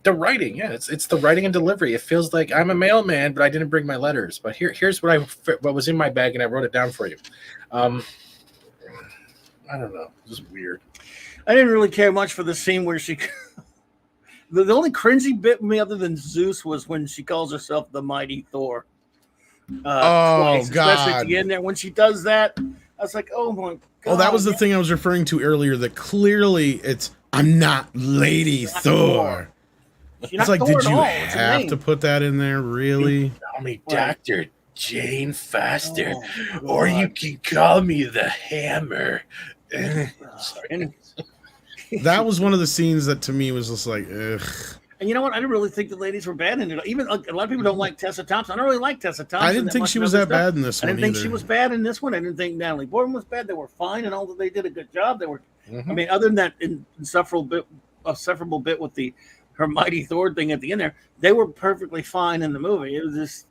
the writing, yeah, it's the writing and delivery. It feels like I'm a mailman, but I didn't bring my letters. But here's what was in my bag, and I wrote it down for you. I don't know, just weird. I didn't really care much for the scene where she. The only cringy bit with me, other than Zeus, was when she calls herself the Mighty Thor. Twice, God! Especially at the end there when she does that. I was like, oh my God. Oh, that was the thing I was referring to earlier. That clearly I'm not Lady Thor. It's like, did you have to put that in there? Really? Call me Dr. Jane Foster, or you can call me the Hammer. Sorry. That was one of the scenes that to me was just like, ugh. And you know what? I didn't really think the ladies were bad in it. Even a lot of people don't like Tessa Thompson. I don't really like Tessa Thompson. I didn't think she was that bad in this one. I didn't think she was bad in this one. I didn't think Natalie Portman was bad. They were fine, and although they did a good job, they were. I mean, other than that insufferable bit with her Mighty Thor thing at the end there, they were perfectly fine in the movie. It was just.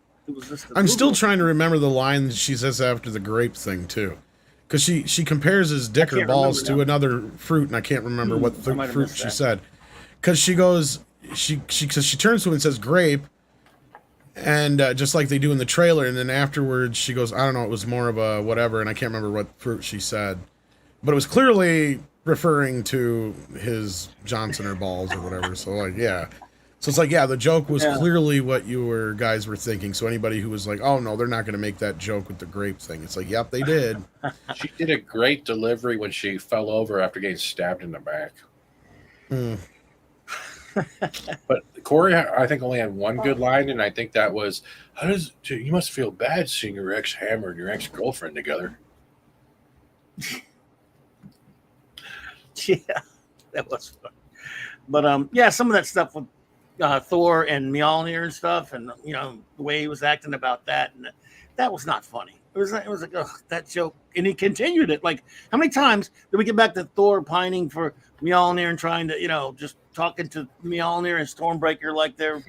I'm still trying to remember the line that she says after the grape thing too, because she compares his dick or balls to another fruit, and I can't remember what fruit she said. Because she goes, she turns to him and says grape, and just like they do in the trailer, and then afterwards she goes, I don't know, it was more of a whatever, and I can't remember what fruit she said, but it was clearly referring to his Johnson or balls or whatever. So like, yeah. So it's like, yeah, the joke was clearly what you guys were thinking. So anybody who was like, oh no, they're not going to make that joke with the grape thing. It's like, yep, they did. She did a great delivery when she fell over after getting stabbed in the back. But Corey, I think, only had one good line, and I think that was, you must feel bad seeing your ex-Hammer and your ex-girlfriend together. Yeah, that was fun. But yeah, some of that stuff with Thor and Mjolnir and stuff, and the way he was acting about that, and that was not funny. It was like, ugh, that joke, and he continued it. Like, how many times did we get back to Thor pining for Mjolnir and trying to, just talking to Mjolnir and Stormbreaker like they're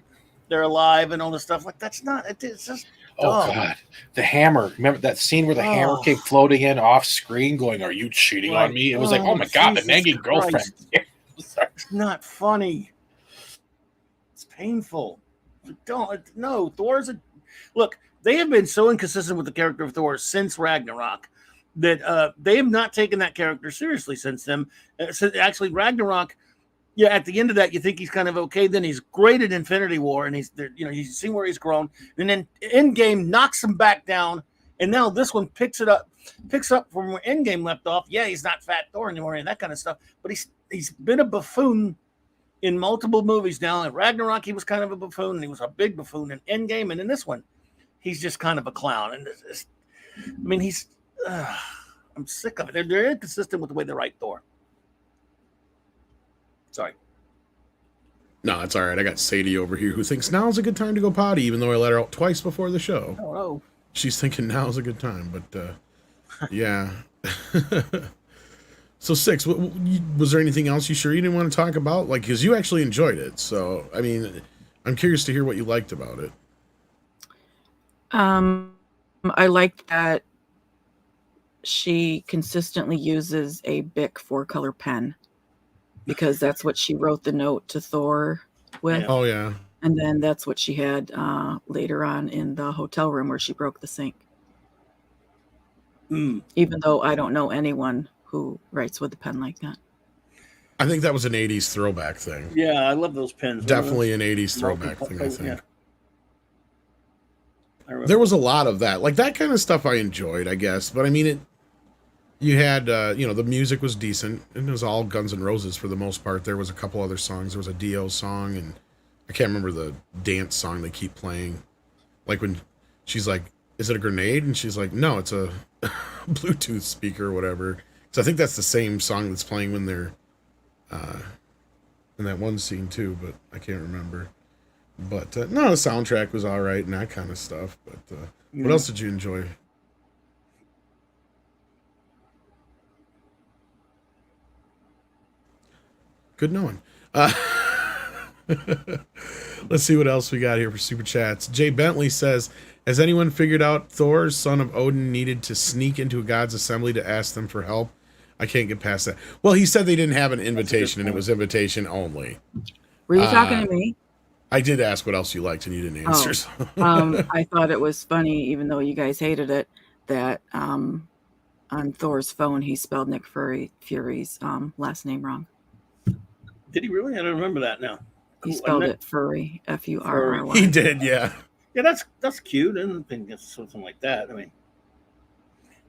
alive and all this stuff? Like, that's not. It's just. Oh God, the hammer! Remember that scene where the hammer came floating in off screen, going, "Are you cheating on me?" It was like, oh my God, the nagging girlfriend. It's not funny. It's painful. No, Thor's look. They have been so inconsistent with the character of Thor since Ragnarok that they have not taken that character seriously since then. Actually, Ragnarok, yeah, at the end of that, you think he's kind of okay. Then he's great at Infinity War, and he's there. You see where he's grown. And then Endgame knocks him back down, and now this one picks up from where Endgame left off. Yeah, he's not Fat Thor anymore and that kind of stuff. But he's been a buffoon in multiple movies now. In Ragnarok, he was kind of a buffoon, and he was a big buffoon in Endgame, and in this one, he's just kind of a clown. And I'm sick of it. They're inconsistent with the way they write Thor. Sorry. No, it's all right. I got Sadie over here who thinks now's a good time to go potty, even though I let her out twice before the show. Oh. She's thinking now's a good time, but yeah. So 6, was there anything else you didn't want to talk about? Like, because you actually enjoyed it. So, I mean, I'm curious to hear what you liked about it. I liked that she consistently uses a Bic 4-color pen because that's what she wrote the note to Thor with. Oh, yeah. And then that's what she had later on in the hotel room where she broke the sink. Even though I don't know anyone who writes with a pen like that. I think that was an 80s throwback thing. Yeah, I love those pens. Definitely an 80s throwback thing, I think. Yeah. There was a lot of that. Like, that kind of stuff I enjoyed, I guess. But, I mean, you had, the music was decent. And it was all Guns N' Roses for the most part. There was a couple other songs. There was a Dio song, and I can't remember the dance song they keep playing. Like, when she's like, is it a grenade? And she's like, no, it's a Bluetooth speaker or whatever. So I think that's the same song that's playing when they're in that one scene too, but I can't remember. But no, the soundtrack was all right and that kind of stuff. But what else did you enjoy? Good knowing. Let's see what else we got here for super chats. Jay Bentley says, has anyone figured out Thor, son of Odin, needed to sneak into a god's assembly to ask them for help? I can't get past that. Well, he said they didn't have an invitation and it was invitation only. Were you talking to me? I did ask what else you liked and you didn't answer. So. I thought it was funny, even though you guys hated it, that on Thor's phone he spelled Nick Fury's last name wrong. Did he really? I don't remember that now. He spelled it Furry, Furry. He did, yeah. Yeah, that's cute. I didn't think it's something like that. I mean,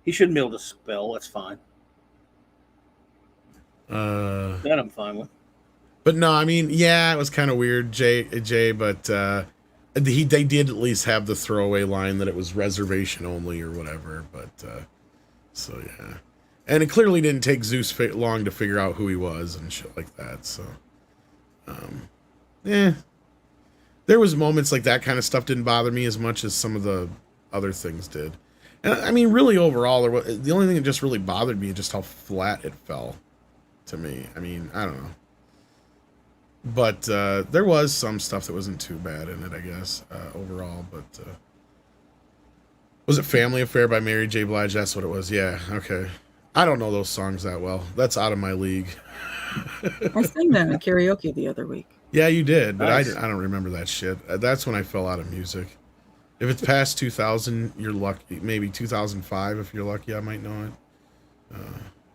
he shouldn't be able to spell. That's fine. That I'm fine with. But no, I mean, yeah, it was kind of weird, Jay, but they did at least have the throwaway line that it was reservation only or whatever. But so yeah, and it clearly didn't take Zeus long to figure out who he was and shit like that. So, yeah, there was moments like that kind of stuff didn't bother me as much as some of the other things did. And I mean, really overall, the only thing that just really bothered me is just how flat it fell to me. I mean, I don't know. But there was some stuff that wasn't too bad in it, I guess, overall. But was it Family Affair by Mary J. Blige? That's what it was. Yeah, okay. I don't know those songs that well. That's out of my league. I sang that in karaoke the other week. Yeah, you did, but nice. I don't remember that shit. That's when I fell out of music. If it's past 2000, you're lucky. Maybe 2005, if you're lucky, I might know it.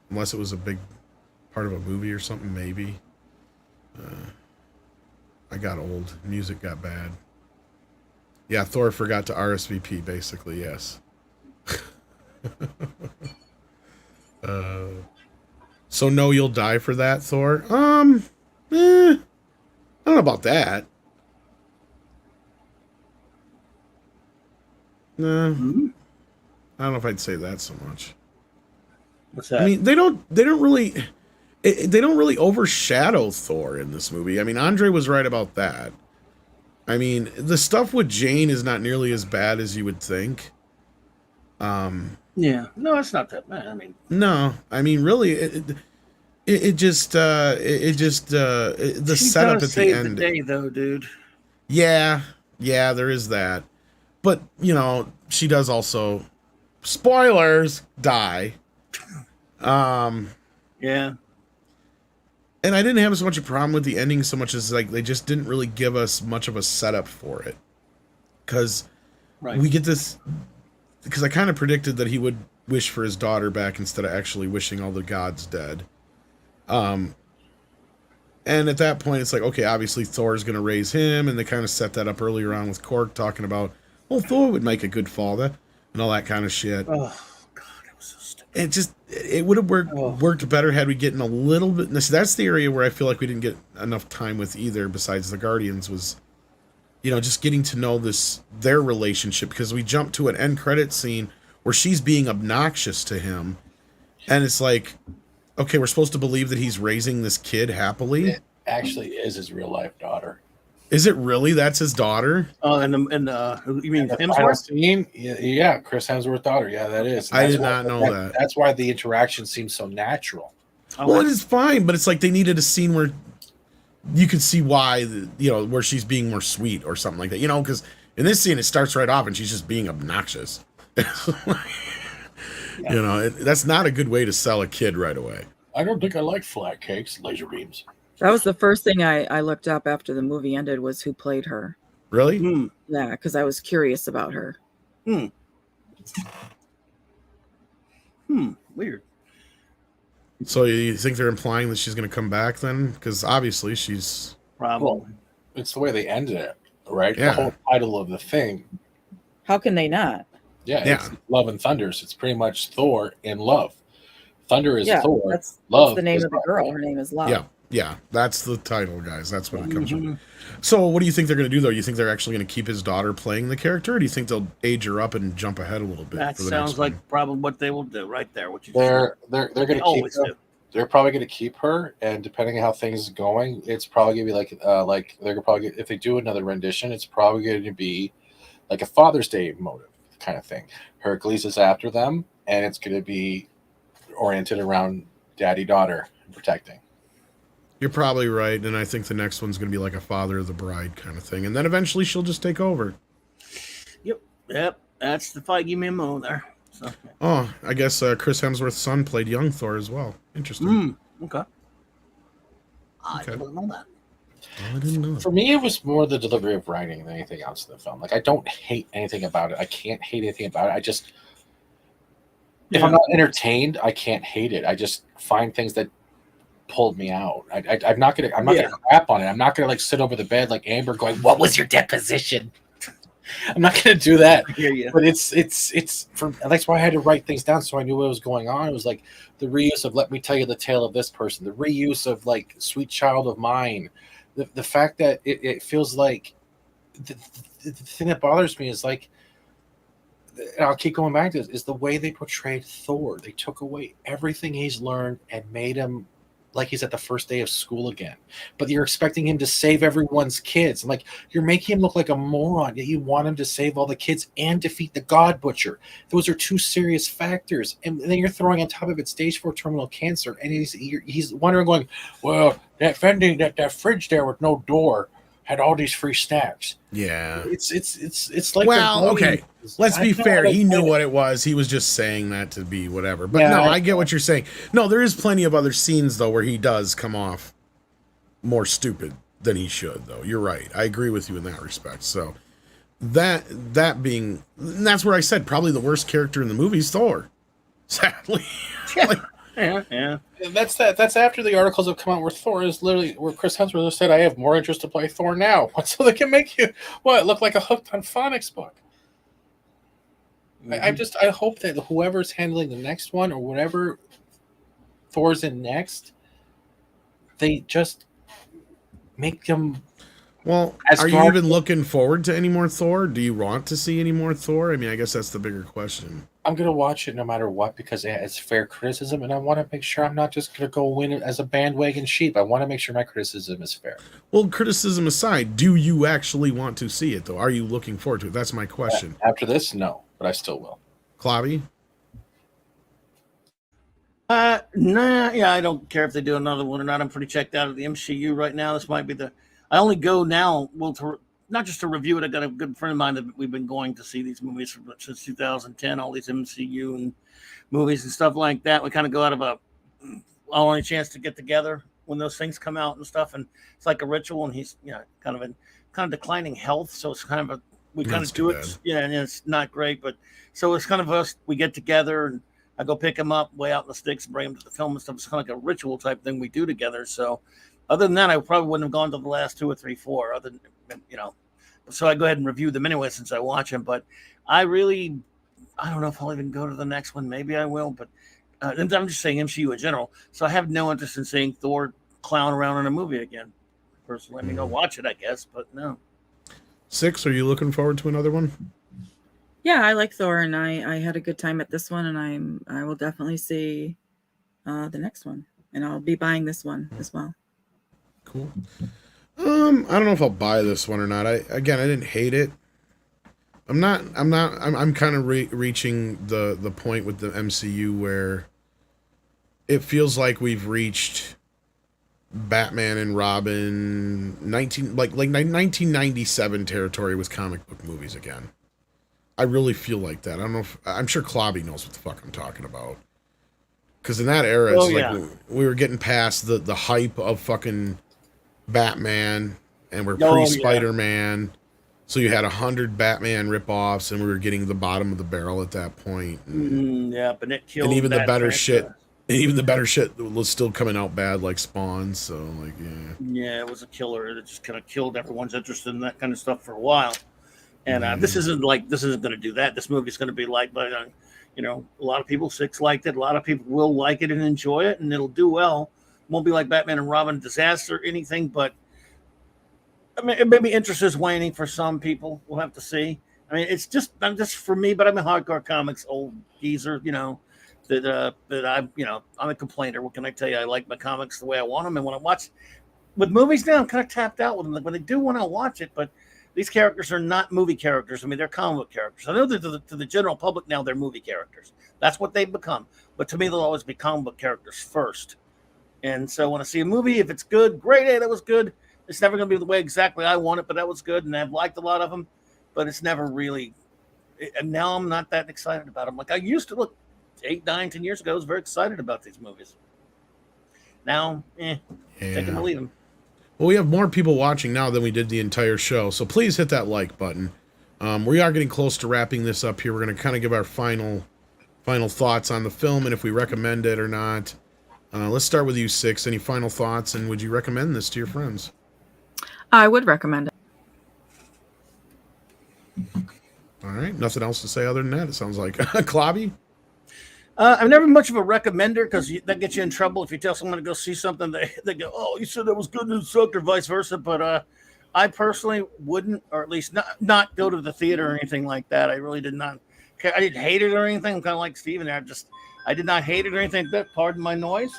Unless it was a big part of a movie or something, maybe. I got old. Music got bad. Yeah, Thor forgot to RSVP, basically, yes. So no, you'll die for that, Thor? I don't know about that. No. I don't know if I'd say that so much. What's that? I mean, they don't really overshadow Thor in this movie. I mean, Andre was right about that. I mean, the stuff with Jane is not nearly as bad as you would think. Yeah, no, it's not that bad. I mean, no, I mean, really, the setup at the end. The day, though, dude. Yeah, there is that. But you know, she does also, spoilers, die. Yeah. And I didn't have as much a problem with the ending so much as like they just didn't really give us much of a setup for it. Because we get this, because I kind of predicted that he would wish for his daughter back instead of actually wishing all the gods dead. And at that point, it's like, okay, obviously Thor's going to raise him, and they kind of set that up earlier on with Korg talking about, well, Thor would make a good father and all that kind of shit. Oh, God, it was so stupid. It would have worked better had we gotten a little bit. That's the area where I feel like we didn't get enough time with either. Besides the Guardians, was, you know, just getting to know their relationship, because we jumped to an end credit scene where she's being obnoxious to him, and it's like, okay, we're supposed to believe that he's raising this kid happily. It actually is his real life daughter. Is it really? That's his daughter? Oh, and you mean Hemsworth? Yeah, Chris Hemsworth's daughter. Yeah, that is. I did not know that. That's why the interaction seems so natural. Well, it is fine, but it's like they needed a scene where you could see why, you know, where she's being more sweet or something like that. You know, because in this scene, it starts right off and she's just being obnoxious. You know, that's not a good way to sell a kid right away. I don't think I like flat cakes, laser beams. That was the first thing I looked up after the movie ended, was who played her. Really? Yeah, because I was curious about her. Weird. So you think they're implying that she's going to come back then? Because obviously she's... Probably. Well, it's the way they ended it, right? Yeah. The whole title of the thing. How can they not? Yeah, Yeah. It's Love and Thunder. So it's pretty much Thor in love. Thunder is Thor. That's Love the name is of the love. girl. Her name is Love. Yeah. Yeah, that's the title, guys. That's what it comes Mhm. from. So, what do you think they're going to do, though? You think they're actually going to keep his daughter playing the character, or do you think they'll age her up and jump ahead a little bit That for the next sounds like one? probably what they will do right there. What you They're they going to keep always her. do. They're probably going to keep her, and depending on how things are going, it's probably going to be like they're probably if they do another rendition, it's probably going to be like a Father's Day motive kind of thing. Hercules is after them, and it's going to be oriented around daddy daughter protecting. You're probably right, and I think the next one's going to be like a father of the bride kind of thing, and then eventually she'll just take over. Yep. That's the Feige memo there. So, Oh, I guess Chris Hemsworth's son played young Thor as well. Interesting. okay. I Okay. didn't know that. Oh, I didn't know. For me, it was more the delivery of writing than anything else in the film. Like, I don't hate anything about it. I can't hate anything about it. I just, if I'm not entertained, I can't hate it. I just find things that pulled me out. I'm not gonna crap on it. I'm not gonna like sit over the bed like Amber going, "What was your deposition?" I'm not gonna do that. I hear you. But it's for that's why I had to write things down so I knew what was going on. It was like the reuse of "Let me tell you the tale of this person," the reuse of like "Sweet Child of Mine," the fact that it feels like the thing that bothers me is like, and I'll keep going back to this, is the way they portrayed Thor. They took away everything he's learned and made him like he's at the first day of school again. But you're expecting him to save everyone's kids. I'm like, you're making him look like a moron, yet you want him to save all the kids and defeat the God Butcher. Those are two serious factors. And then you're throwing on top of it stage 4 terminal cancer. And he's wondering, going, well, that vending, that fridge there with no door had all these free snacks. Yeah. It's like, Well, okay. Let's be fair. He knew it. what it was. He was just saying that to be whatever. But Yeah, no, I get what you're saying. No, there is plenty of other scenes, though, where he does come off more stupid than he should, though. You're right. I agree with you in that respect. So that being, and that's where I said probably the worst character in the movie is Thor. Sadly. Like, Yeah. That's after the articles have come out where Thor is literally where Chris Hemsworth said, "I have more interest to play Thor now," so they can make you look like a Hooked on Phonics book. I hope that whoever's handling the next one or whatever Thor's in next, they just make them. well, are you even looking forward to any more Thor? Do you want to see any more Thor? I mean, I guess that's the bigger question. I'm gonna watch it no matter what because it's fair criticism, and I want to make sure I'm not just gonna go win it as a bandwagon sheep. I want to make sure my criticism is fair. Well, criticism aside, do you actually want to see it, though? Are you looking forward to it? That's my question. After this, no, but I still will. Clobby? Nah, yeah, I don't care if they do another one or not. I'm pretty checked out of the MCU right now. This might be I only go now, not just to review it. I got a good friend of mine that we've been going to see these movies since 2010, all these MCU and movies and stuff like that. We kind of go out of our only chance to get together when those things come out and stuff. And it's like a ritual, and he's, kind of declining health. So it's kind of we kind That's of do too it. bad. Yeah, and it's not great, but so it's kind of us, we get together and I go pick him up way out in the sticks, bring him to the film and stuff. It's kind of like a ritual type thing we do together. So other than that, I probably wouldn't have gone to the last 2 or 3, 4 other than, so I go ahead and review them anyway, since I watch them, but I don't know if I'll even go to the next one. Maybe I will, but I'm just saying MCU in general. So I have no interest in seeing Thor clown around in a movie again. Personally, I mean, I'll watch it, I guess, but no. 6, are you looking forward to another one? Yeah, I like Thor, and I had a good time at this one, and I will definitely see the next one, and I'll be buying this one as well. Cool. I don't know if I'll buy this one or not. I didn't hate it. I'm kind of reaching the point with the MCU where it feels like we've reached Batman and Robin 1997 territory with comic book movies again. I really feel like that. I don't know if I'm sure Clobby knows what the fuck I'm talking about. Because in that era, we were getting past the hype of fucking Batman, and we're pre-Spider-Man. So you had 100 Batman ripoffs, and we were getting the bottom of the barrel at that point. But it killed. And even the better shit. And even the better shit was still coming out bad, like Spawn. So, like, yeah. Yeah, it was a killer. It just kind of killed everyone's interest in that kind of stuff for a while. And this isn't going to do that. This movie's going to be liked by, a lot of people. 6 liked it. A lot of people will like it and enjoy it, and it'll do well Won't be like Batman and Robin disaster or anything, but I mean, maybe interest is waning for some people. We'll have to see. I mean, I'm just for me, but I'm a hardcore comics old geezer, that I'm a complainer. What can I tell you? I like my comics the way I want them, and when I watch with movies now, I'm kind of tapped out with them. Like when they do want to watch it, but these characters are not movie characters. I mean, they're comic book characters. I know that to the general public now, they're movie characters. That's what they've become. But to me, they'll always be comic book characters first. And so when I see a movie, if it's good, great. Hey, that was good. It's never going to be the way exactly I want it, but that was good. And I've liked a lot of them, but it's never really. And now I'm not that excited about them. Like I used to look 8, 9, 10 years ago. I was very excited about these movies. Now, take them or leave them. Well, we have more people watching now than we did the entire show, so please hit that like button. We are getting close to wrapping this up here. We're going to kind of give our final thoughts on the film and if we recommend it or not. Let's start with you, Six. Any final thoughts, and would you recommend this to your friends? I would recommend it. All right. Nothing else to say other than that, it sounds like. Clobby? I'm never much of a recommender because that gets you in trouble. If you tell someone to go see something, they go, "Oh, you said that was good and it sucked," or vice versa. But I personally wouldn't, or at least not go to the theater or anything like that. I really did not care. I didn't hate it or anything. I'm kind of like Steven there. I did not hate it or anything like that. Pardon my noise.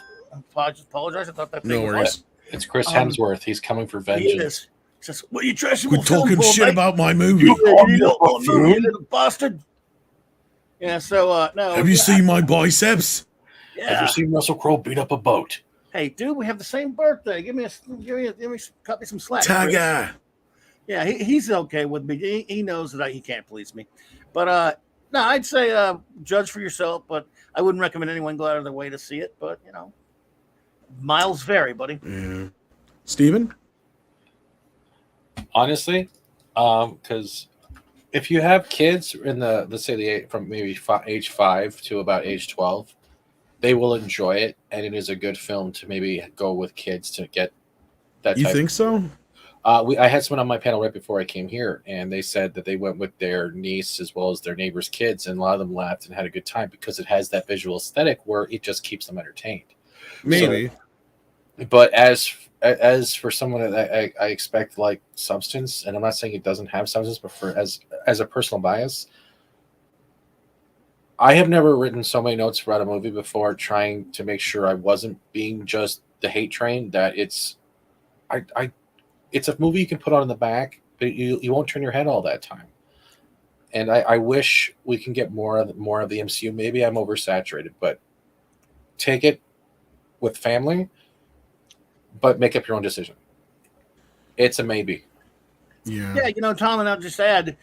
I just apologize. I thought that thing No was worries. It's Chris Hemsworth. He's coming for He vengeance. is. Just, what are you trashing? Quit talking shit about my movie. You little bastard. Yeah, so no. Have you seen my biceps? Yeah. Have you seen Russell Crowe beat up a boat? Hey, dude, we have the same birthday. Cut me some slack. Tiger. Yeah, he's okay with me. He knows that he can't please me. But no, I'd say judge for yourself. But I wouldn't recommend anyone go out of their way to see it. But miles vary, buddy. Yeah. Steven? Honestly, because if you have kids in let's say from maybe age 5 to about age 12, they will enjoy it, and it is a good film to maybe go with kids to get that. You think so? I had someone on my panel right before I came here, and they said that they went with their niece as well as their neighbor's kids, and a lot of them laughed and had a good time because it has that visual aesthetic where it just keeps them entertained. Maybe. But as for someone that I expect like substance, and I'm not saying it doesn't have substance, but for as a personal bias, I have never written so many notes about a movie before, trying to make sure I wasn't being just the hate train. That it's a movie you can put on in the back, but you won't turn your head all that time. And I wish we can get more of the MCU. Maybe I'm oversaturated, but take it with family. But make up your own decision. It's a maybe. Yeah. Yeah, Tom, and I'll just add,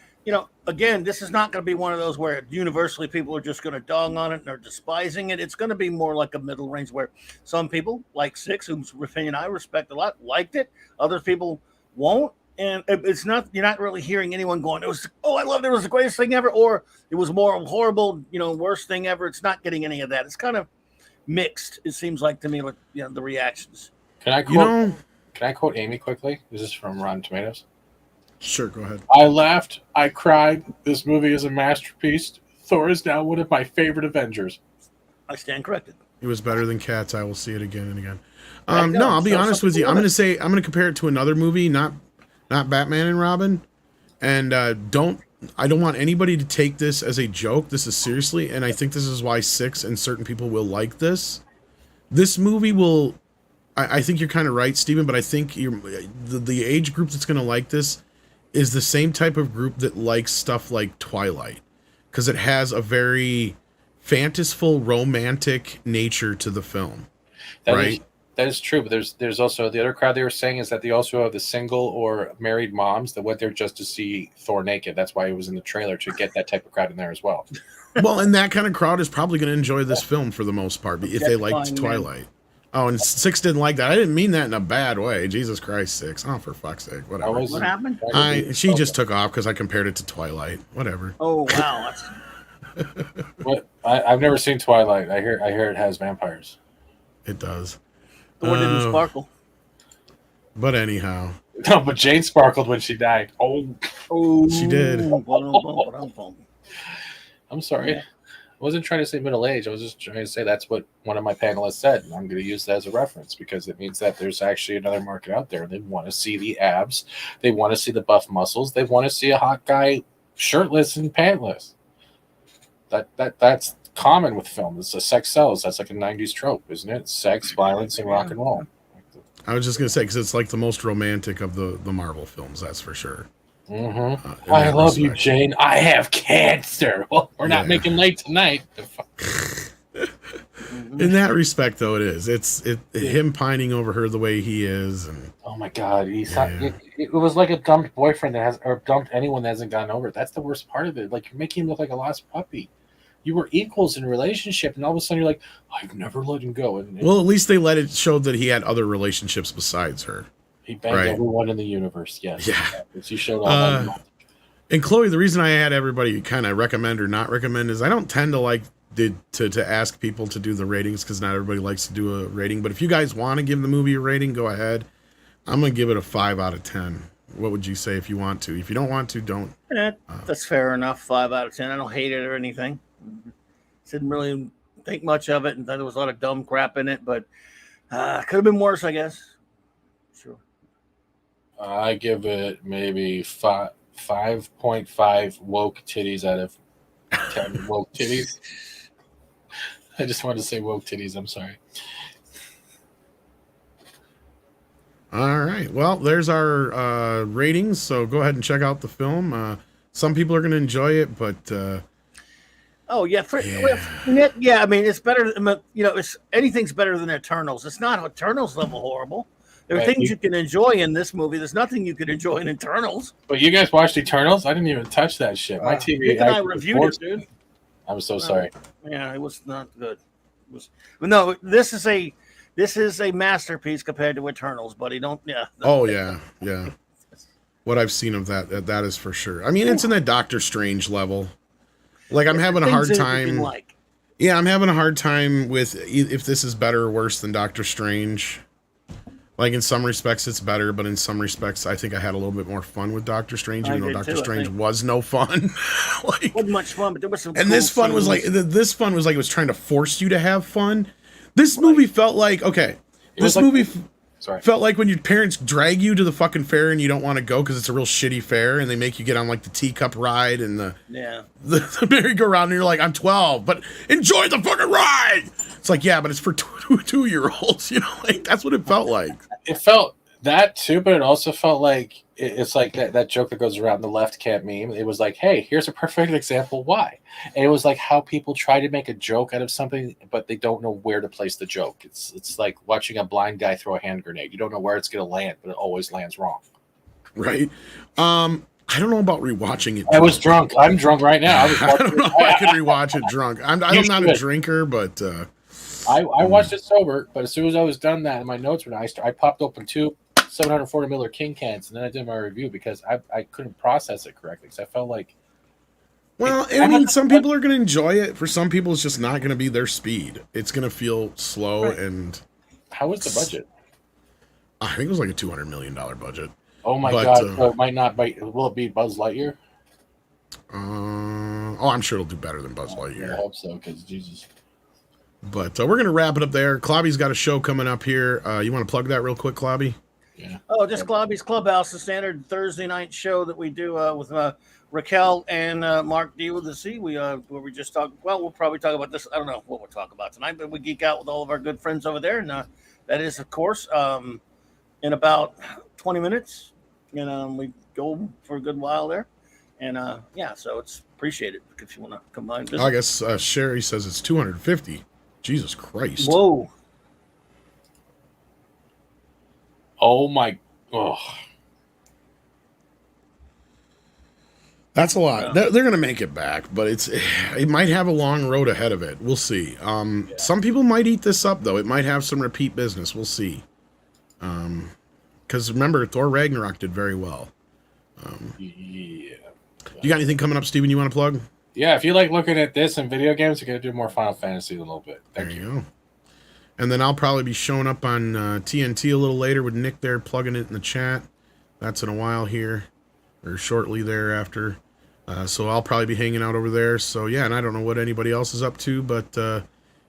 again, this is not going to be one of those where universally people are just going to dog on it and are despising it. It's going to be more like a middle range where some people, like Six, whose opinion I respect a lot, liked it. Other people won't. And it's not, you're not really hearing anyone going, I loved it. It was the greatest thing ever. Or it was more horrible, worst thing ever. It's not getting any of that. It's kind of mixed, it seems like to me, with, the reactions. Can I quote Amy quickly? This is from Rotten Tomatoes. Sure, go ahead. I laughed. I cried. This movie is a masterpiece. Thor is now one of my favorite Avengers. I stand corrected. It was better than Cats. I will see it again and again. I know, No, I'll be so honest with you. I'm something going to compare it to another movie, not Batman and Robin. And I don't want anybody to take this as a joke. This is seriously, and I think this is why Six and certain people will like this. This movie will. I think you're kind of right, Steven, but I think the age group that's going to like this is the same type of group that likes stuff like Twilight, because it has a very fantastical, romantic nature to the film. That is true, but there's also the other crowd they were saying is that they also have the single or married moms that went there just to see Thor naked. That's why it was in the trailer, to get that type of crowd in there as well. Well, and that kind of crowd is probably going to enjoy this film for the most part if they liked Twilight. Man. Oh, and Six didn't like that. I didn't mean that in a bad way. Jesus Christ, Six. Oh, for fuck's sake. Whatever. What happened? She just took off because I compared it to Twilight. Whatever. Oh, wow. What? I've never seen Twilight. I hear it has vampires. It does. Thor didn't sparkle. But anyhow. No, but Jane sparkled when she died. Oh, she did. I'm sorry. wasn't trying to say middle age. I was just trying to say that's what one of my panelists said. And I'm going to use that as a reference because it means that there's actually another market out there. They want to see the abs. They want to see the buff muscles. They want to see a hot guy shirtless and pantless. That's common with film. It's a sex sells. That's like a 90s trope, isn't it? Sex, violence, and rock and roll. I was just going to say, because it's like the most romantic of the Marvel films, that's for sure. Mm-hmm. I love you, Jane. I have cancer. Well, we're not making late tonight. In that respect, though, it is. It's him pining over her the way he is, and oh my God, it was like a dumped boyfriend that has, or dumped anyone that hasn't gotten over it. That's the worst part of it. Like, you're making him look like a lost puppy. You were equals in a relationship, and all of a sudden you're like, I've never let him go. And well, at least they let it show that he had other relationships besides her. He banged everyone in the universe. Yes. Yeah. He showed all that. And Chloe, the reason I had everybody kind of recommend or not recommend is I don't tend to like to ask people to do the ratings because not everybody likes to do a rating. But if you guys want to give the movie a rating, go ahead. I'm going to give it a 5 out of 10. What would you say if you want to? If you don't want to, don't. That's fair enough. 5 out of 10. I don't hate it or anything. Didn't really think much of it and thought there was a lot of dumb crap in it, but could have been worse, I guess. Sure. I give it maybe 5.5 woke titties out of 10 woke titties. I just wanted to say woke titties. I'm sorry. All right. Well, there's our ratings. So go ahead and check out the film. Some people are going to enjoy it, but oh yeah, I mean, it's better. It's anything's better than Eternals. It's not Eternals level horrible. There are things you can enjoy in this movie. There's nothing you can enjoy in Eternals. But you guys watched Eternals? I didn't even touch that shit. My TV. Nick and I reviewed it, dude. I'm so sorry. Yeah, it was not good. No, this is a masterpiece compared to Eternals, buddy. Don't. Yeah. Oh yeah. What I've seen of that is for sure. I mean, it's in that Doctor Strange level. Like I'm having a hard time. Yeah, I'm having a hard time with if this is better or worse than Doctor Strange. Like in some respects it's better, but in some respects I think I had a little bit more fun with Doctor Strange, even though Doctor Strange was no fun. Like, wasn't much fun, but there was some. And this fun was like it was trying to force you to have fun. This movie felt like felt like when your parents drag you to the fucking fair and you don't want to go because it's a real shitty fair, and they make you get on like the teacup ride and the merry-go-round, and you're like, I'm 12, but enjoy the fucking ride. It's like, yeah, but it's for 2-year-olds, like that's what it felt like. It felt that too, but it also felt like it's like that joke that goes around the left can't meme. It was like, hey, here's a perfect example why. And it was like how people try to make a joke out of something, but they don't know where to place the joke. It's like watching a blind guy throw a hand grenade. You don't know where it's going to land, but it always lands wrong. Right. I don't know about rewatching it. I was drunk. I'm drunk right now. I don't know if I can rewatch it drunk. I'm not a drinker, but I watched it sober. But as soon as I was done that, and my notes were nice, I popped open 2 740 Miller King cans, and then I did my review because I couldn't process it correctly because I felt like. Well, I mean, some people are going to enjoy it. For some people, it's just not going to be their speed. It's going to feel slow and. How was the budget? I think it was like a $200 million budget. Oh my God! So it might not. Will it be Buzz Lightyear? I'm sure it'll do better than Buzz Lightyear. I hope so, because Jesus. But we're going to wrap it up there. Clobby's got a show coming up here. You want to plug that real quick, Clobby? Yeah. Oh, just Clobby's Clubhouse, the standard Thursday night show that we do with Raquel and Mark D with the C. Where we just talk. Well, we'll probably talk about this. I don't know what we'll talk about tonight, but we geek out with all of our good friends over there, and that is, of course, in about 20 minutes, and we go for a good while there, and so it's appreciated if you want to come by and visit. I guess Sherry says it's 250. Jesus Christ! Whoa. Oh my! Oh. That's a lot. They're going to make it back, but it might have a long road ahead of it. We'll see. Some people might eat this up, though. It might have some repeat business. We'll see. Because remember, Thor Ragnarok did very well. You got anything coming up, Steven, you want to plug? Yeah, if you like looking at this and video games, you're going to do more Final Fantasy a little bit. Thank you. Go. And then I'll probably be showing up on TNT a little later with Nick there plugging it in the chat. That's in a while here, or shortly thereafter. So I'll probably be hanging out over there. So yeah, and I don't know what anybody else is up to, but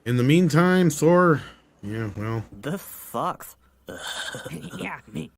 in the meantime, Thor, yeah, well, This sucks. Yeah, me